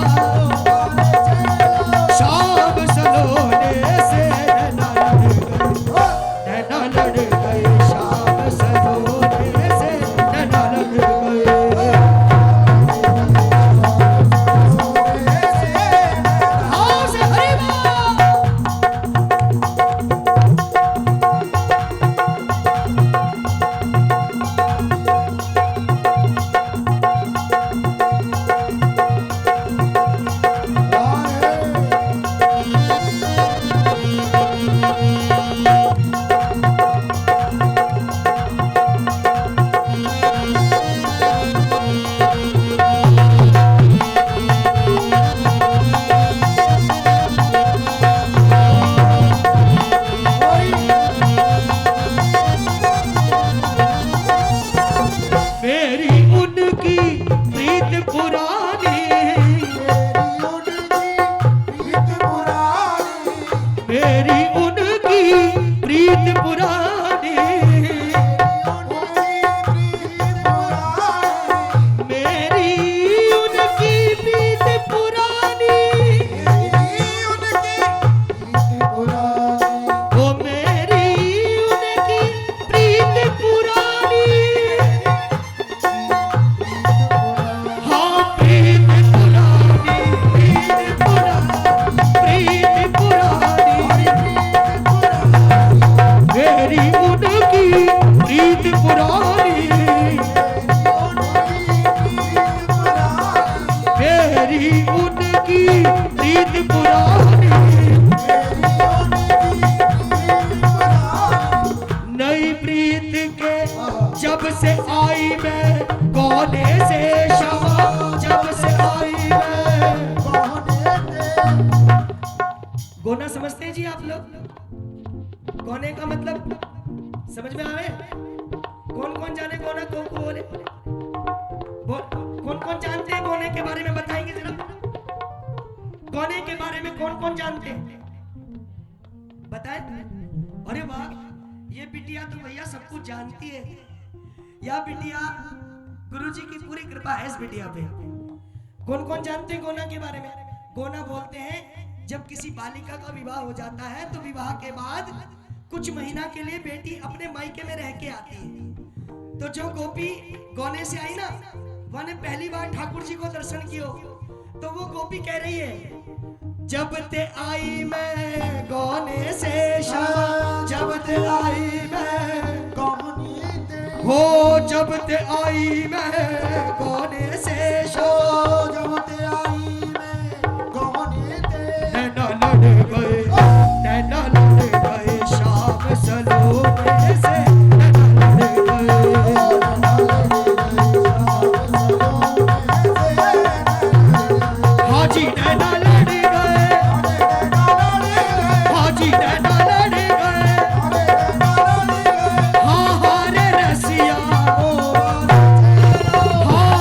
शाम सलोने से नैना लड़ गए, शाम सलोने से नैना लड़ गए। हाँ से हरि बोल। मेरी उनकी प्रीत पुरानी, मेरी उनकी प्रीत पुरानी, मेरी उनकी प्रीत पुरानी, वो मेरी उनकी प्रीत पुरानी, हाँ प्रीत पुरानी, प्रीत पुरानी, मेरी उनकी प्रीत पुरानी, मेरी उनकी प्रीत पुरानी, नई प्रीत के जब से आई मैं कोने से क्षमा, जब से आई मैं। गोना समझते हैं जी आप लोग? गोने का मतलब समझ में आवे? कौन कौन जाने गोना को बोले? कौन कौन जानते हैं गोने के बारे में, बताएंगे जरा। गोने के बारे में कौन कौन जानते हैं बताए? अरे वाह, ये बिटिया तो भैया सब कुछ जानती है। या बिटिया गुरुजी की पूरी कृपा है इस बिटिया पे। कौन कौन जानते हैं गोना के बारे में? गोना बोलते हैं जब किसी बालिका का विवाह हो जाता है तो विवाह के बाद कुछ महीना के लिए बेटी अपने मायके में रह के आती है। तो जो गोपी गोने से आई ना, वह पहली बार ठाकुर जी को दर्शन कियो, तो वो गोपी कह रही है जब ते आई मैं गोने से क्षमा, जब ते आई मैं हो, जब ते आई मैं गोने से क्षमा, जब ते आई मैं गोने ते नैना लड़ गए, नैना लड़ गए, शाम सलोने से नैना लड़ गए। हाजी नैना लड़ गए, हाजी नैना लड़ गए, हाँ हाँ रे रसिया, हाँ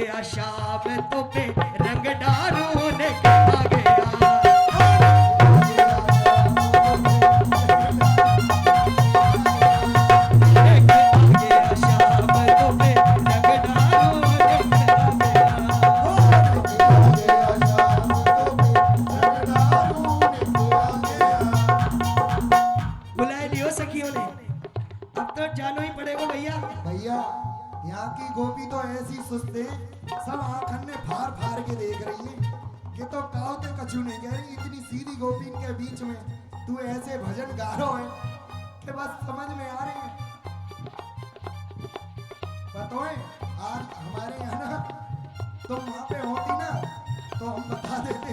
गया शाम तो पे रंग डारू लेके आ गया जानो ही पड़ेगा भैया। भैया यहाँ की गोपी तो ऐसी सुस्त है, सब आंखन में फाड़ फाड़ के देख रही है। ये तो काव के कछु नहीं कह रही, इतनी सीधी गोपी के बीच में तू ऐसे भजन गा रहा है कि बस समझ में आ रहे हैं। बताओ आज हमारे यहाँ ना तुम वहाँ पे होती ना तो हम बता देते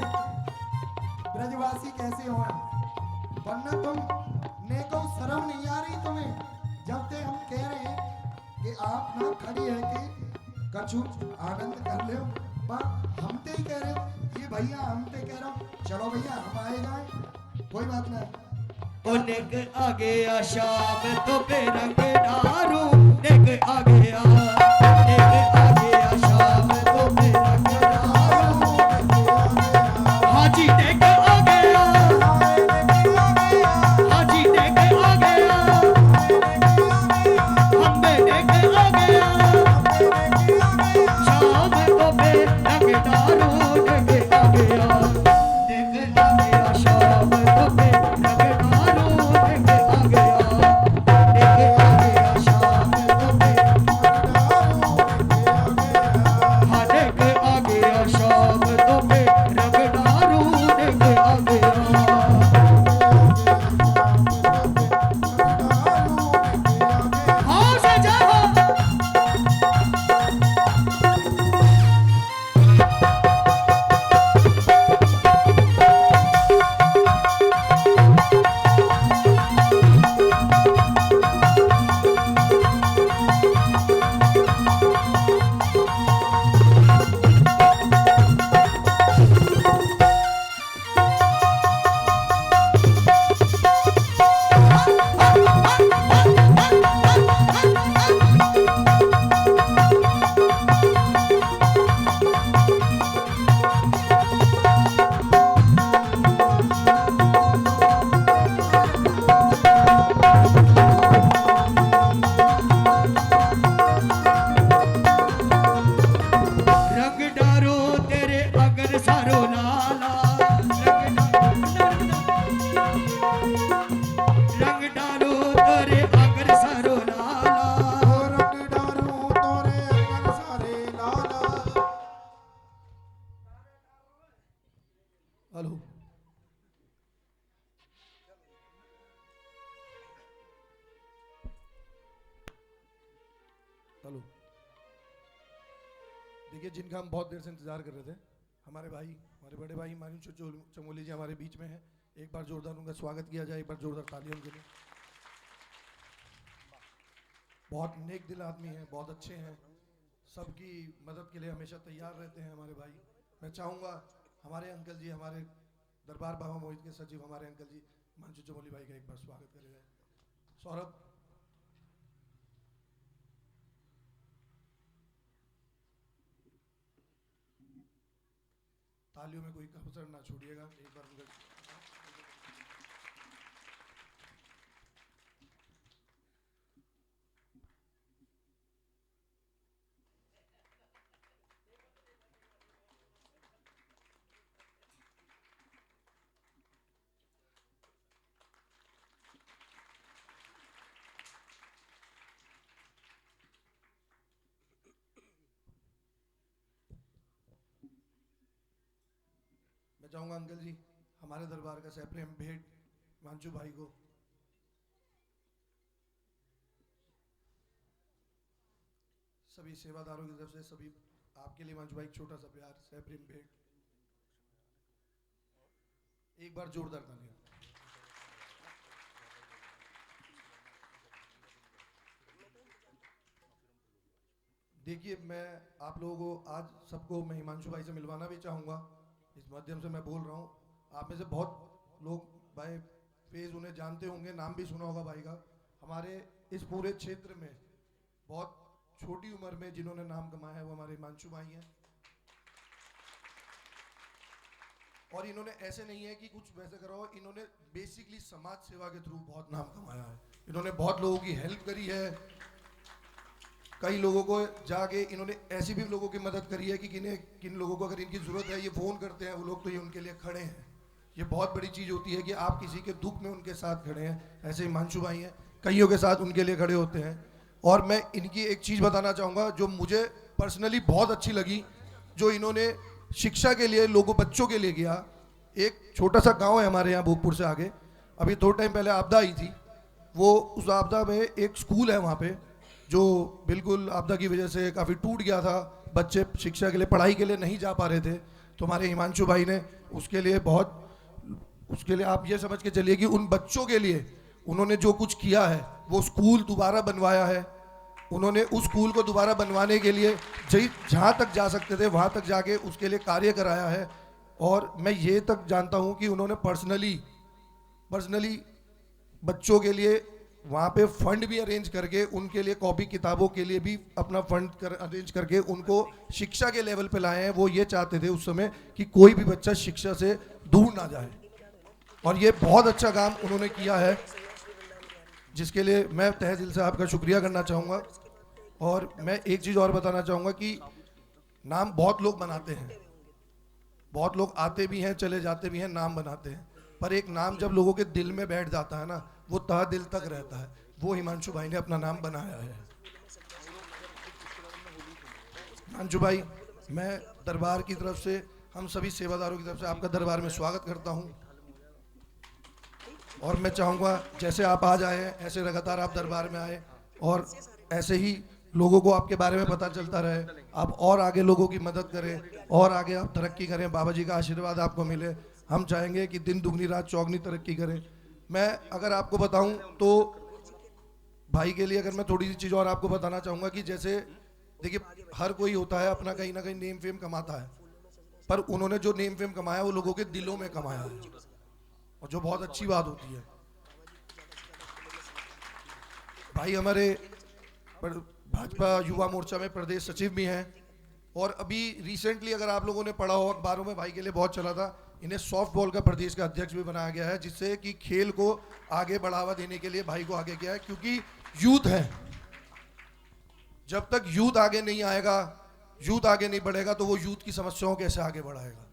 ब्रजवासी कैसे हो, वरना तुम ने को शर्म नहीं आ रही तुम्हें जब ते हम कह रहे हैं कि आप ना खड़ी है कि कछु आनंद कर ले, हम ते ही कह रहे हो ये भैया, हम ते कह रहे हो चलो भैया हम आए जाए, कोई बात नहीं। ओ नेक आ गया शाम तो पे रंग डारू, नेक आ गया, नेक आ गया शाम तो पे रंग डारू, हाजी नेक आ गया, हाजी नेक आ गया, हम्बे नेक आ गया, शाम तो पे रंग डारू, नेक आ गया, नेक आ गया शाम तो पे रंग डारू, नेक आ गया, नेक आ गया शाम तो पे हाँ नेक आ गया शाम तो पे रंग डारू, नेक आ गया। हाँ सजा रंग डारो तेरे अगर सारो लाला, रंग डारो तेरे अगर सारो लाला, रंग डारू तोरे अंगन सारे लाला। हेलो हेलो, देखिए जिनका हम बहुत देर से इंतजार कर रहे थे, हमारे भाई, हमारे बड़े भाई मानू चमोली जी हमारे बीच में हैं। एक बार जोरदार उनका स्वागत किया जाए, एक बार जोरदार तालियां उनके लिए। बहुत नेक दिल आदमी हैं, बहुत अच्छे हैं, सबकी मदद के लिए हमेशा तैयार रहते हैं हमारे भाई। मैं चाहूँगा हमारे अंकल जी, हमारे दरबार बाबा मोहित के सचिव हमारे अंकल जी मानू चमोली भाई का एक बार स्वागत करे जाए। सौरभ तालियों में कोई कसर ना छोड़िएगा, एक बार उनका मैं चाहूँगा अंकल जी हमारे दरबार का सप्रेम भेंट मांचू भाई को। सभी सेवादारों की तरफ से सभी आपके लिए मांचू भाई छोटा सा प्यार सप्रेम भेंट, एक बार जोरदार तालियां। देखिए मैं आप लोगों को आज सबको मैं हिमांशु भाई से मिलवाना भी चाहूँगा, इस माध्यम से मैं बोल रहा हूँ। आप में से बहुत लोग भाई फेज उन्हें जानते होंगे, नाम भी सुना होगा भाई का। हमारे इस पूरे क्षेत्र में बहुत छोटी उम्र में जिन्होंने नाम कमाया है वो हमारे हिमांशु भाई हैं। और इन्होंने ऐसे नहीं है कि कुछ वैसे करा हो, इन्होंने बेसिकली समाज सेवा के थ्रू बहुत नाम कमाया है। इन्होंने बहुत लोगों की हेल्प करी है, कई लोगों को जाके इन्होंने ऐसी भी लोगों की मदद करी है कि किन लोगों को अगर इनकी ज़रूरत है ये फ़ोन करते हैं वो लोग तो ये उनके लिए खड़े हैं। ये बहुत बड़ी चीज़ होती है कि आप किसी के दुख में उनके साथ खड़े हैं। ऐसे हिमांशु भाई हैं, कईयों के साथ उनके लिए खड़े होते हैं। और मैं इनकी एक चीज़ बताना चाहूँगा जो मुझे पर्सनली बहुत अच्छी लगी, जो इन्होंने शिक्षा के लिए लोगों बच्चों के लिए किया। एक छोटा सा गाँव है हमारे यहाँ भोगपुर से आगे, अभी थोड़ा टाइम पहले आपदा आई थी, वो उस आपदा में एक स्कूल है वहाँ पे जो बिल्कुल आपदा की वजह से काफ़ी टूट गया था। बच्चे शिक्षा के लिए, पढ़ाई के लिए नहीं जा पा रहे थे, तो हमारे हिमांशु भाई ने उसके लिए आप ये समझ के चलिए कि उन बच्चों के लिए उन्होंने जो कुछ किया है, वो स्कूल दोबारा बनवाया है। उन्होंने उस स्कूल को दोबारा बनवाने के लिए जहाँ तक जा सकते थे वहाँ तक जाके उसके लिए कार्य कराया है। और मैं ये तक जानता हूँ कि उन्होंने पर्सनली बच्चों के लिए वहाँ पे फंड भी अरेंज करके, उनके लिए कॉपी किताबों के लिए भी अपना फंड अरेंज करके उनको शिक्षा के लेवल पे लाए हैं। वो ये चाहते थे उस समय कि कोई भी बच्चा शिक्षा से दूर ना जाए, और ये बहुत अच्छा काम उन्होंने किया है, जिसके लिए मैं तहे दिल से आपका शुक्रिया करना चाहूँगा। और मैं एक चीज़ और बताना चाहूँगा कि नाम बहुत लोग बनाते हैं, बहुत लोग आते भी हैं चले जाते भी हैं, नाम बनाते हैं, पर एक नाम जब लोगों के दिल में बैठ जाता है ना, वो तह दिल तक रहता है। वो हिमांशु भाई ने अपना नाम बनाया है। हिमांशु भाई, मैं दरबार की तरफ से, हम सभी सेवादारों की तरफ से आपका दरबार में स्वागत करता हूं। और मैं चाहूँगा जैसे आप आज आए हैं ऐसे लगातार आप दरबार में आए, और ऐसे ही लोगों को आपके बारे में पता चलता रहे, आप और आगे लोगों की मदद करें और आगे आप तरक्की करें, बाबा जी का आशीर्वाद आपको मिले। हम चाहेंगे कि दिन दुगनी रात चौगनी तरक्की करें। मैं अगर आपको बताऊं तो भाई के लिए अगर मैं थोड़ी सी चीज़ और आपको बताना चाहूँगा कि जैसे देखिए, हर कोई होता है अपना कहीं ना कहीं नेम फेम कमाता है, पर उन्होंने जो नेम फेम कमाया वो लोगों के दिलों में कमाया है, और जो बहुत अच्छी बात होती है। भाई हमारे भाजपा युवा मोर्चा में प्रदेश सचिव भी हैं, और अभी रिसेंटली अगर आप लोगों ने पढ़ा हो अखबारों में, भाई के लिए बहुत चला था, इन्हें सॉफ्ट बॉल का प्रदेश का अध्यक्ष भी बनाया गया है, जिससे कि खेल को आगे बढ़ावा देने के लिए भाई को आगे किया है। क्योंकि यूथ है, जब तक यूथ आगे नहीं आएगा, यूथ आगे नहीं बढ़ेगा, तो वो यूथ की समस्याओं कैसे आगे बढ़ाएगा।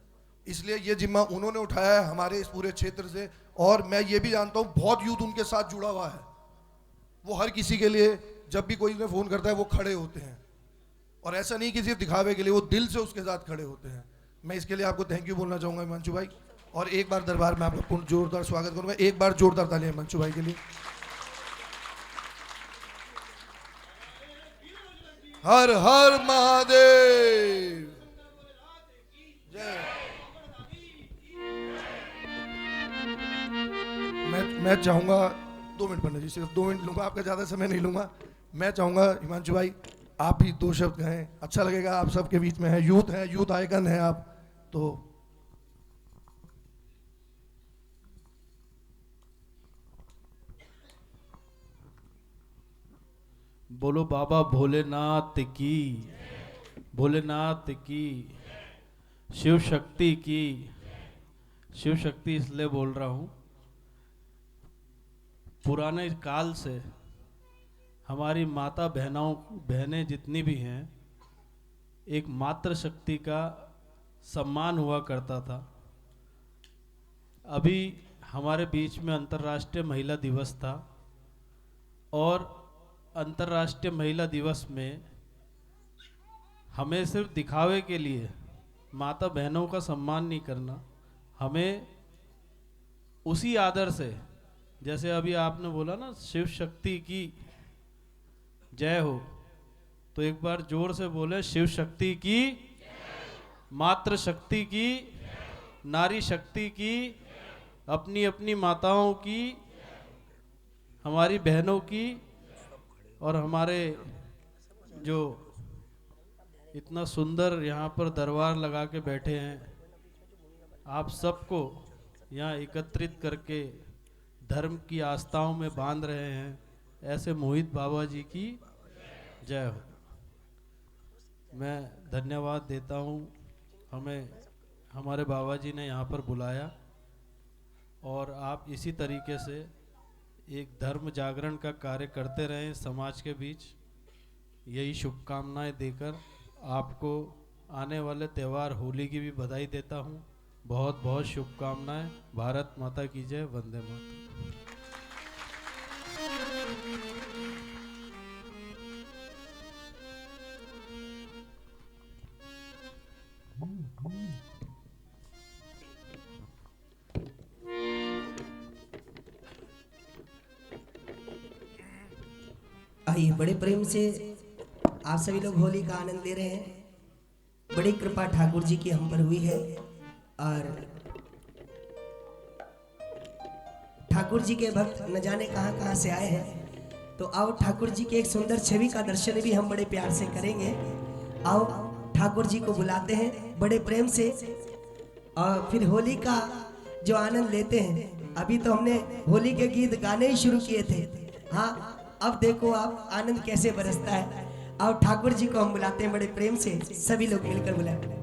इसलिए ये जिम्मा उन्होंने उठाया है हमारे इस पूरे क्षेत्र से, और मैं ये भी जानता हूँ बहुत यूथ उनके साथ जुड़ा हुआ है। वो हर किसी के लिए जब भी कोई उन्हें फ़ोन करता है वो खड़े होते हैं, और ऐसा नहीं कि सिर्फ दिखावे के लिए, वो दिल से उसके साथ खड़े होते हैं। मैं इसके लिए आपको थैंक यू बोलना चाहूँगा हिमांशु भाई, और एक बार दरबार में आपका पूर्ण जोरदार स्वागत करूँगा। एक बार जोरदार तालियां हिमांशु भाई के लिए। हर हर महादेव, जय। मैं चाहूँगा 2 मिनट पंडित जी, सिर्फ 2 मिनट लूँगा, आपका ज़्यादा समय नहीं लूँगा। मैं चाहूँगा हिमांशु भाई आप भी 2 शब्द कहें, अच्छा लगेगा, आप सबके बीच में है, यूथ आइकन है आप तो। बोलो बाबा भोलेनाथ की, भोलेनाथ की, शिव शक्ति की। शिव शक्ति इसलिए बोल रहा हूँ, पुराने काल से हमारी माता बहनें जितनी भी हैं, एक मातृ शक्ति का सम्मान हुआ करता था। अभी हमारे बीच में अंतर्राष्ट्रीय महिला दिवस था, और अंतर्राष्ट्रीय महिला दिवस में हमें सिर्फ दिखावे के लिए माता बहनों का सम्मान नहीं करना, हमें उसी आदर से, जैसे अभी आपने बोला ना शिव शक्ति की जय हो, तो एक बार जोर से बोले शिव शक्ति की, मातृ शक्ति की, नारी शक्ति की, अपनी अपनी माताओं की, हमारी बहनों की, और हमारे जो इतना सुंदर यहाँ पर दरबार लगा के बैठे हैं, आप सबको यहाँ एकत्रित करके धर्म की आस्थाओं में बांध रहे हैं, ऐसे मोहित बाबा जी की जय हो। मैं धन्यवाद देता हूँ, हमें हमारे बाबा जी ने यहाँ पर बुलाया और आप इसी तरीके से एक धर्म जागरण का कार्य करते रहें समाज के बीच। यही शुभकामनाएं देकर आपको आने वाले त्यौहार होली की भी बधाई देता हूँ। बहुत बहुत शुभकामनाएं। भारत माता की जय। वंदे मातरम। आइए, बड़े प्रेम से आप सभी लोग होली का आनंद ले रहे हैं। बड़ी कृपा ठाकुर जी की हम पर हुई है और ठाकुर जी के भक्त न जाने कहां कहां से आए हैं। तो आओ ठाकुर जी की एक सुंदर छवि का दर्शन भी हम बड़े प्यार से करेंगे। आओ ठाकुर जी को बुलाते हैं बड़े प्रेम से और फिर होली का जो आनंद लेते हैं। अभी तो हमने होली के गीत गाने ही शुरू किए थे। हाँ, अब देखो आप आनंद कैसे बरसता है। और ठाकुर जी को हम बुलाते हैं बड़े प्रेम से, सभी लोग मिलकर बुलाते हैं।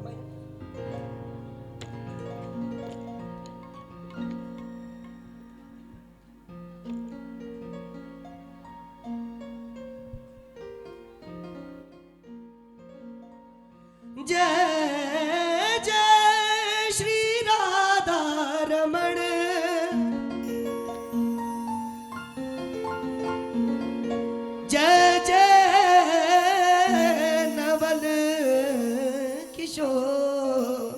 जय जय श्री राधा रमण, जय जय नवल किशोर,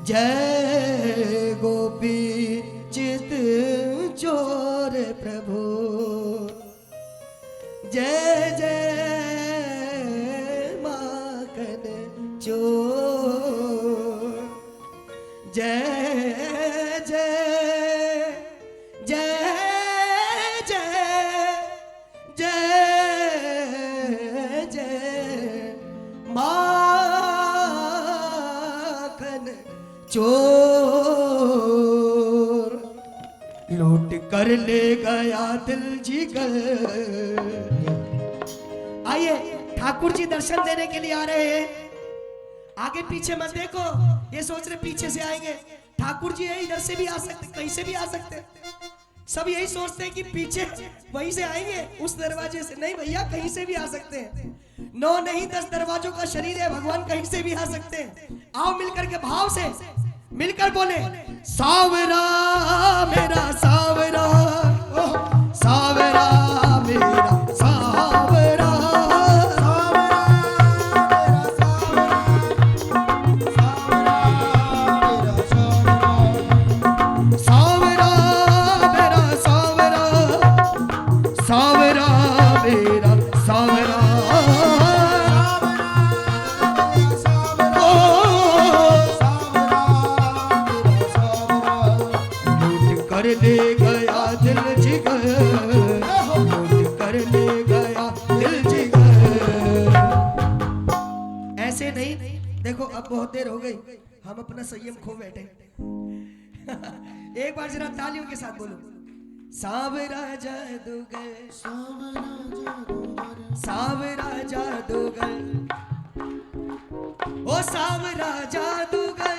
जय गोपी चित चोर प्रभु, जय जय माखन चोर, जय जय जय जय जय जय माखन चोर। लूट कर ले गया दिल जिगर। आइए, ठाकुर जी दर्शन देने के लिए आ रहे हैं। आगे पीछे मत देखो, ये सोच रहे पीछे से आएंगे। ठाकुर जी है, इधर से भी आ सकते, कहीं से भी आ सकते। सब यही सोचते हैं कि पीछे वहीं से आएंगे, उस दरवाजे से। नहीं भैया, कहीं से भी आ सकते हैं। 9 नहीं 10 दरवाजों का शरीर है भगवान, कहीं से भी आ सकते हैं। आओ मिलकर के भाव से मिलकर बोले, सावरा मेरा सावरा, सावरा मेरा सावरा, सावरा मेरा सावरा, सावरा मेरा सावरा, लूट कर ले गया दिल जिगर, लूट कर ले गया दिल जिगर। ऐसे नहीं, देखो अब बहुत देर हो गई, हम अपना संयम खो बैठे। एक बार जरा तालियों के साथ बोलो, सावरा जादूगर, सावरा जादूगर, ओ सावरा जादूगर,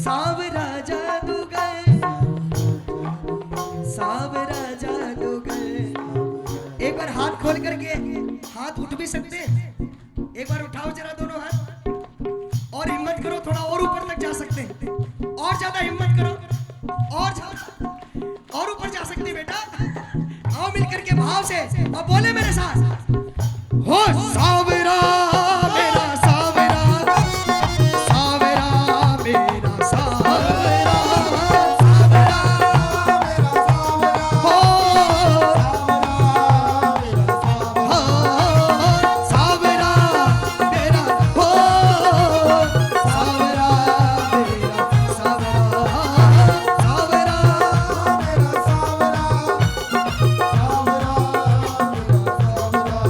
सावरा जादूगर, सावरा जादूगर। एक बार हाथ खोल करके, हाथ उठ भी सकते हैं, एक बार उठाओ जरा दोनों हाथ और हिम्मत करो, थोड़ा और ऊपर तक जा सकते हैं। और ज्यादा हिम्मत करो, और ज्यादा, और ऊपर जा सकते हैं बेटा। आओ मिलकर के भाव से और बोले मेरे साथ, हो सावरा मेरा सावरा, सावरा मेरा सावरा, सावरा मेरा सावरा, हो सावरा मेरा, हो सावरा मेरा सावरा, सावरा मेरा सावरा, सावरा मेरा सावरा।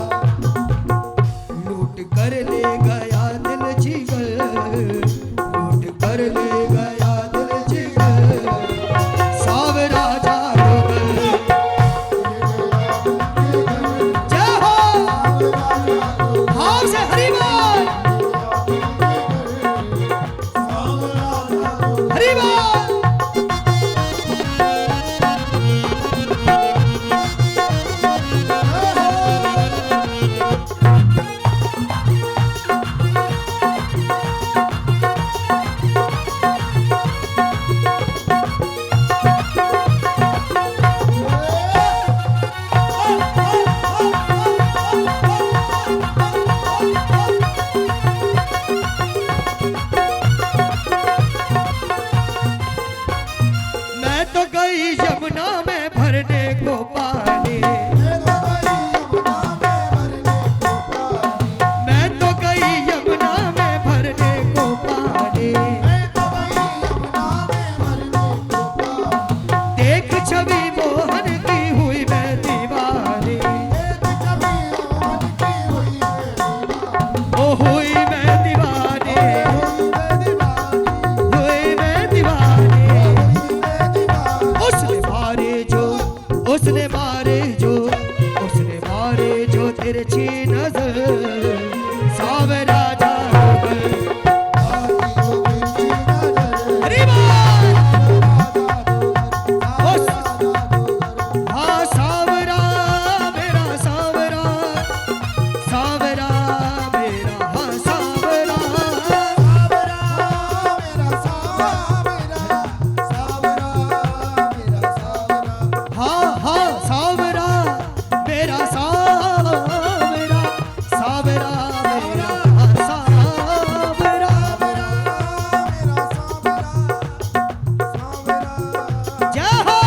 भरने को पानी। मैं तो गई यमुना में भरने को पानी। देख छवि मोहन की हुई मैं दीवानी। ओ हुई मैं दीवानी, हुई मैं दीवानी। उसने मारे जो, उसने मारे जो, उसने मारे जो तिरछी नजर, सावरा जादूगर। अरे बात! हाँ सावरा मेरा सावरा, सावरा मेरा, हाँ सावरा। हाँ हाँ सावरा मेरा सावरा, सावरा मेरा, हाँ सावरा। जय हो।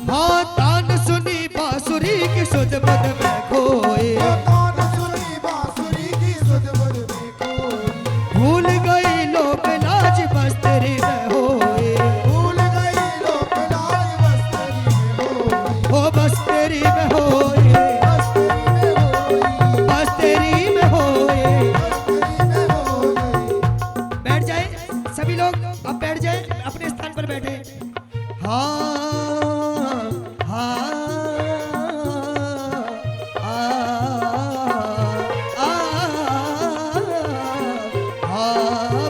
हाँ तान सुनी बांसुरी की सुध बुध में खोए, भूल गई लोक लाज बस्तरी में होए। हो बस्तरी में होए, बस्तरी में होए। बैठ जाए सभी लोग, अब बैठ जाए अपने स्थान पर बैठे। हाँ हाँ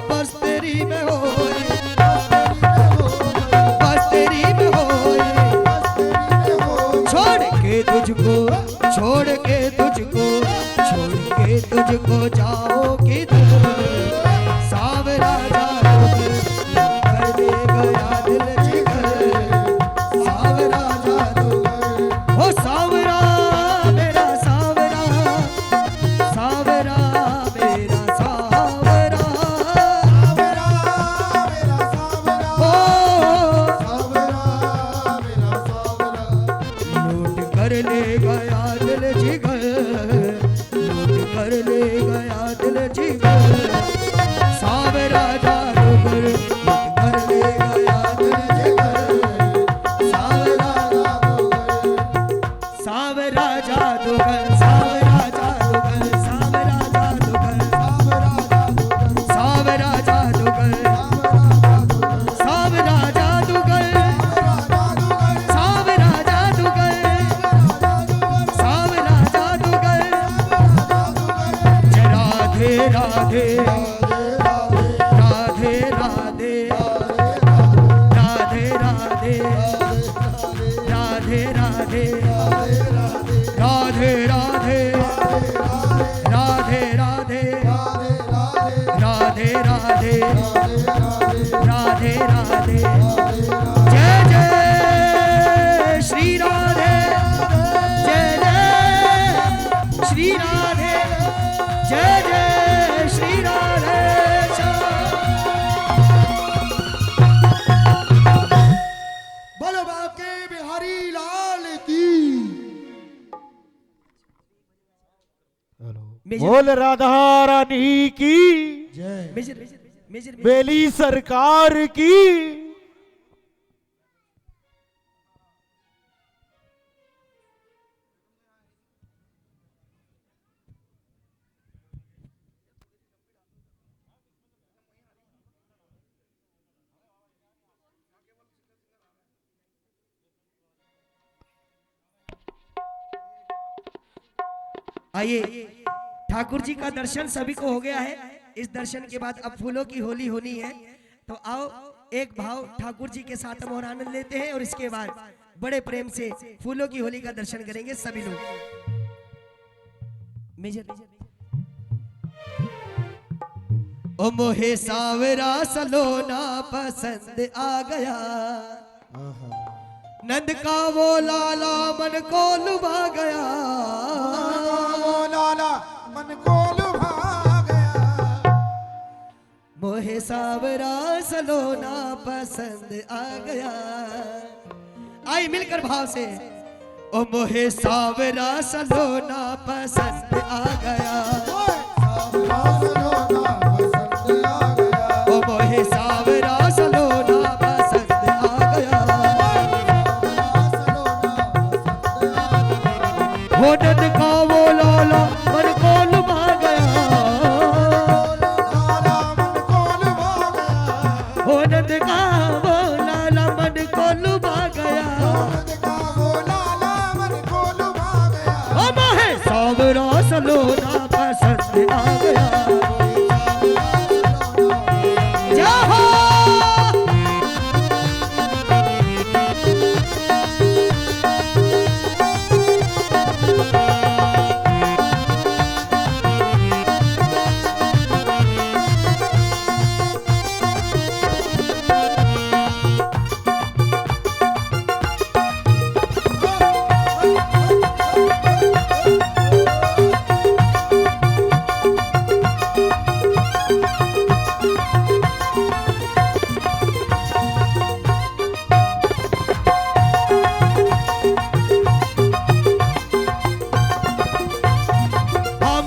बस्तरी में होए, बस्तरी में होए। छोड़ के तुझको, छोड़ के तुझको, छोड़ के तुझको जाओ किधर, सावरा जादूगर कर दे गया दिल जिगर, सावरा जादूगर। हो सावरा मेरा सावरा, सावरा मेरा सावरा। हो लूट कर ले गया दिल जिगर, लूट कर ले गया दिल जिगर, सावरा जादूगर लूट कर ले गया दिल जिगर, सावरा जादूगर, सावरा जादूगर, सावरा जादूगर, सावरा जादूगर, सावरा जादूगर, सावरा जादूगर, सावरा जादूगर, सावरा जादूगर। जय राधे राधे, राधे राधे, राधे राधे, राधे राधे, राधे राधे, राधे राधे, राधे राधे, राधे राधे। जय जय श्री राधे, जय जय श्री राधे, जय जय श्री राधे। बोलो बाके बिहारी लाल की। बोल राधा रानी की, जय। मेजर मेजर मेजर बेली सरकार की। आइए, ठाकुर जी का दर्शन सभी को हो गया है। इस दर्शन के बाद अब फूलों की होली होनी है, तो आओ एक भाव ठाकुर जी के साथ हम और आनंद लेते हैं और इसके बाद बड़े प्रेम से फूलों की होली का दर्शन करेंगे सभी लोग। मेजर ओ मोहे सावरा सलोना पसंद आ गया, नंद का वो लाला मन को लुभा गया, वो लाला मन को लुभा गया। मोहे सावरा सलोना पसंद आ गया। आई मिलकर भाव से, ओ मोहे सावरा सलोना पसंद आ गया, ओ मोहे सावरा सलोना पसंद आ गया, वो नंद का वो लाला मन को लुभा गया, वो नंद का वो लाला मन को लुभा गया, ओ मोहे सावरा सलोना पसंद आ गया। जाहो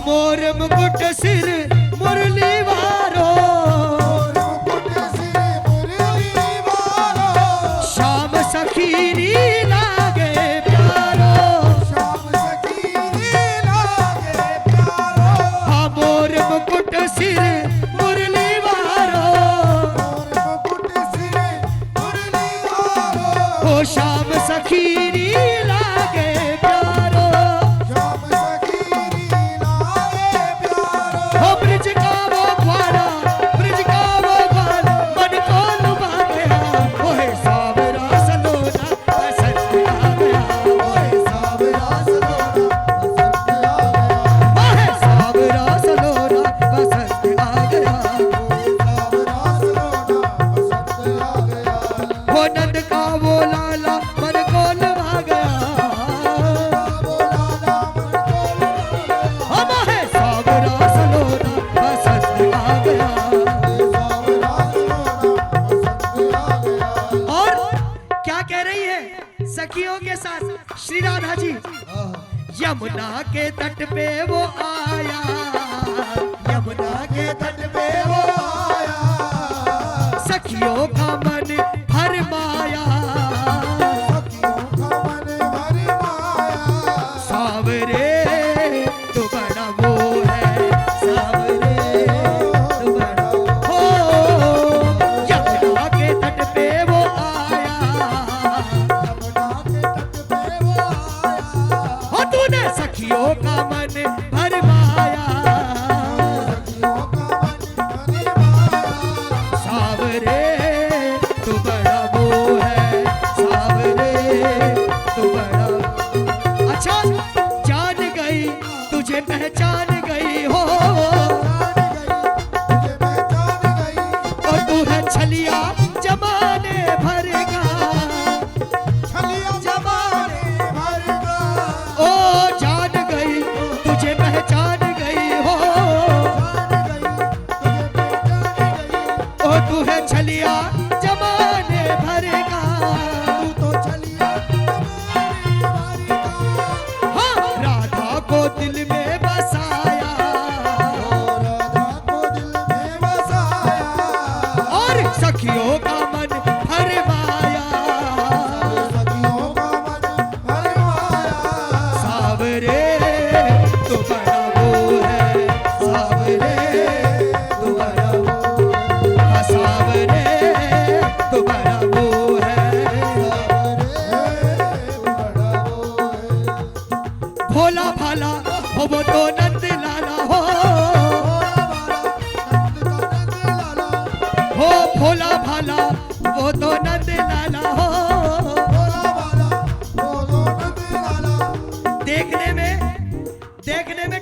मोर मुकुट सिर मुरली वारो, श्याम सखीरी लागे प्यारो, हाँ मोर मुकुट सिर मुरली वारो, ओ श्याम सखीरी लागे प्यारो, ओ ब्रिज का वो ग्वाला, ब्रिज का वो ग्वाला मन को लुभा गया, ओहे सावरा सलोना पसंद आ गया, ओहे सावरा सलोना पसंद आ गया, वो नंद का वो लाला मन को लुभा गया, हम है सावरा सलोना पसंद आ गया। और क्या कह रही है सखियों के साथ श्री राधा जी, यमुना के तट पे वो आया, यमुना के तट पे वो आया, सखियों का मन फरमाया, सावरे तू बड़ा वो है, सावरे तू बड़ा हो, यमुना के तट पे वो आया, हो तूने सखियों का मन फरमाया,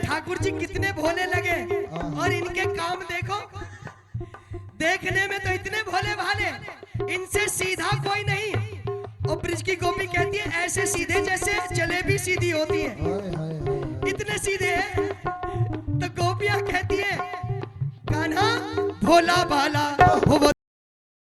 ठाकुर जी कितने भोले लगे और इनके काम देखो, देखने में तो इतने भोले भाले, इनसे सीधा कोई नहीं। और ब्रिज की गोपी कहती है ऐसे सीधे जैसे जलेबी सीधी होती है, हाय हाय हाय। इतने सीधे हैं। तो गोपियां कहती है कान्हा भोला भाला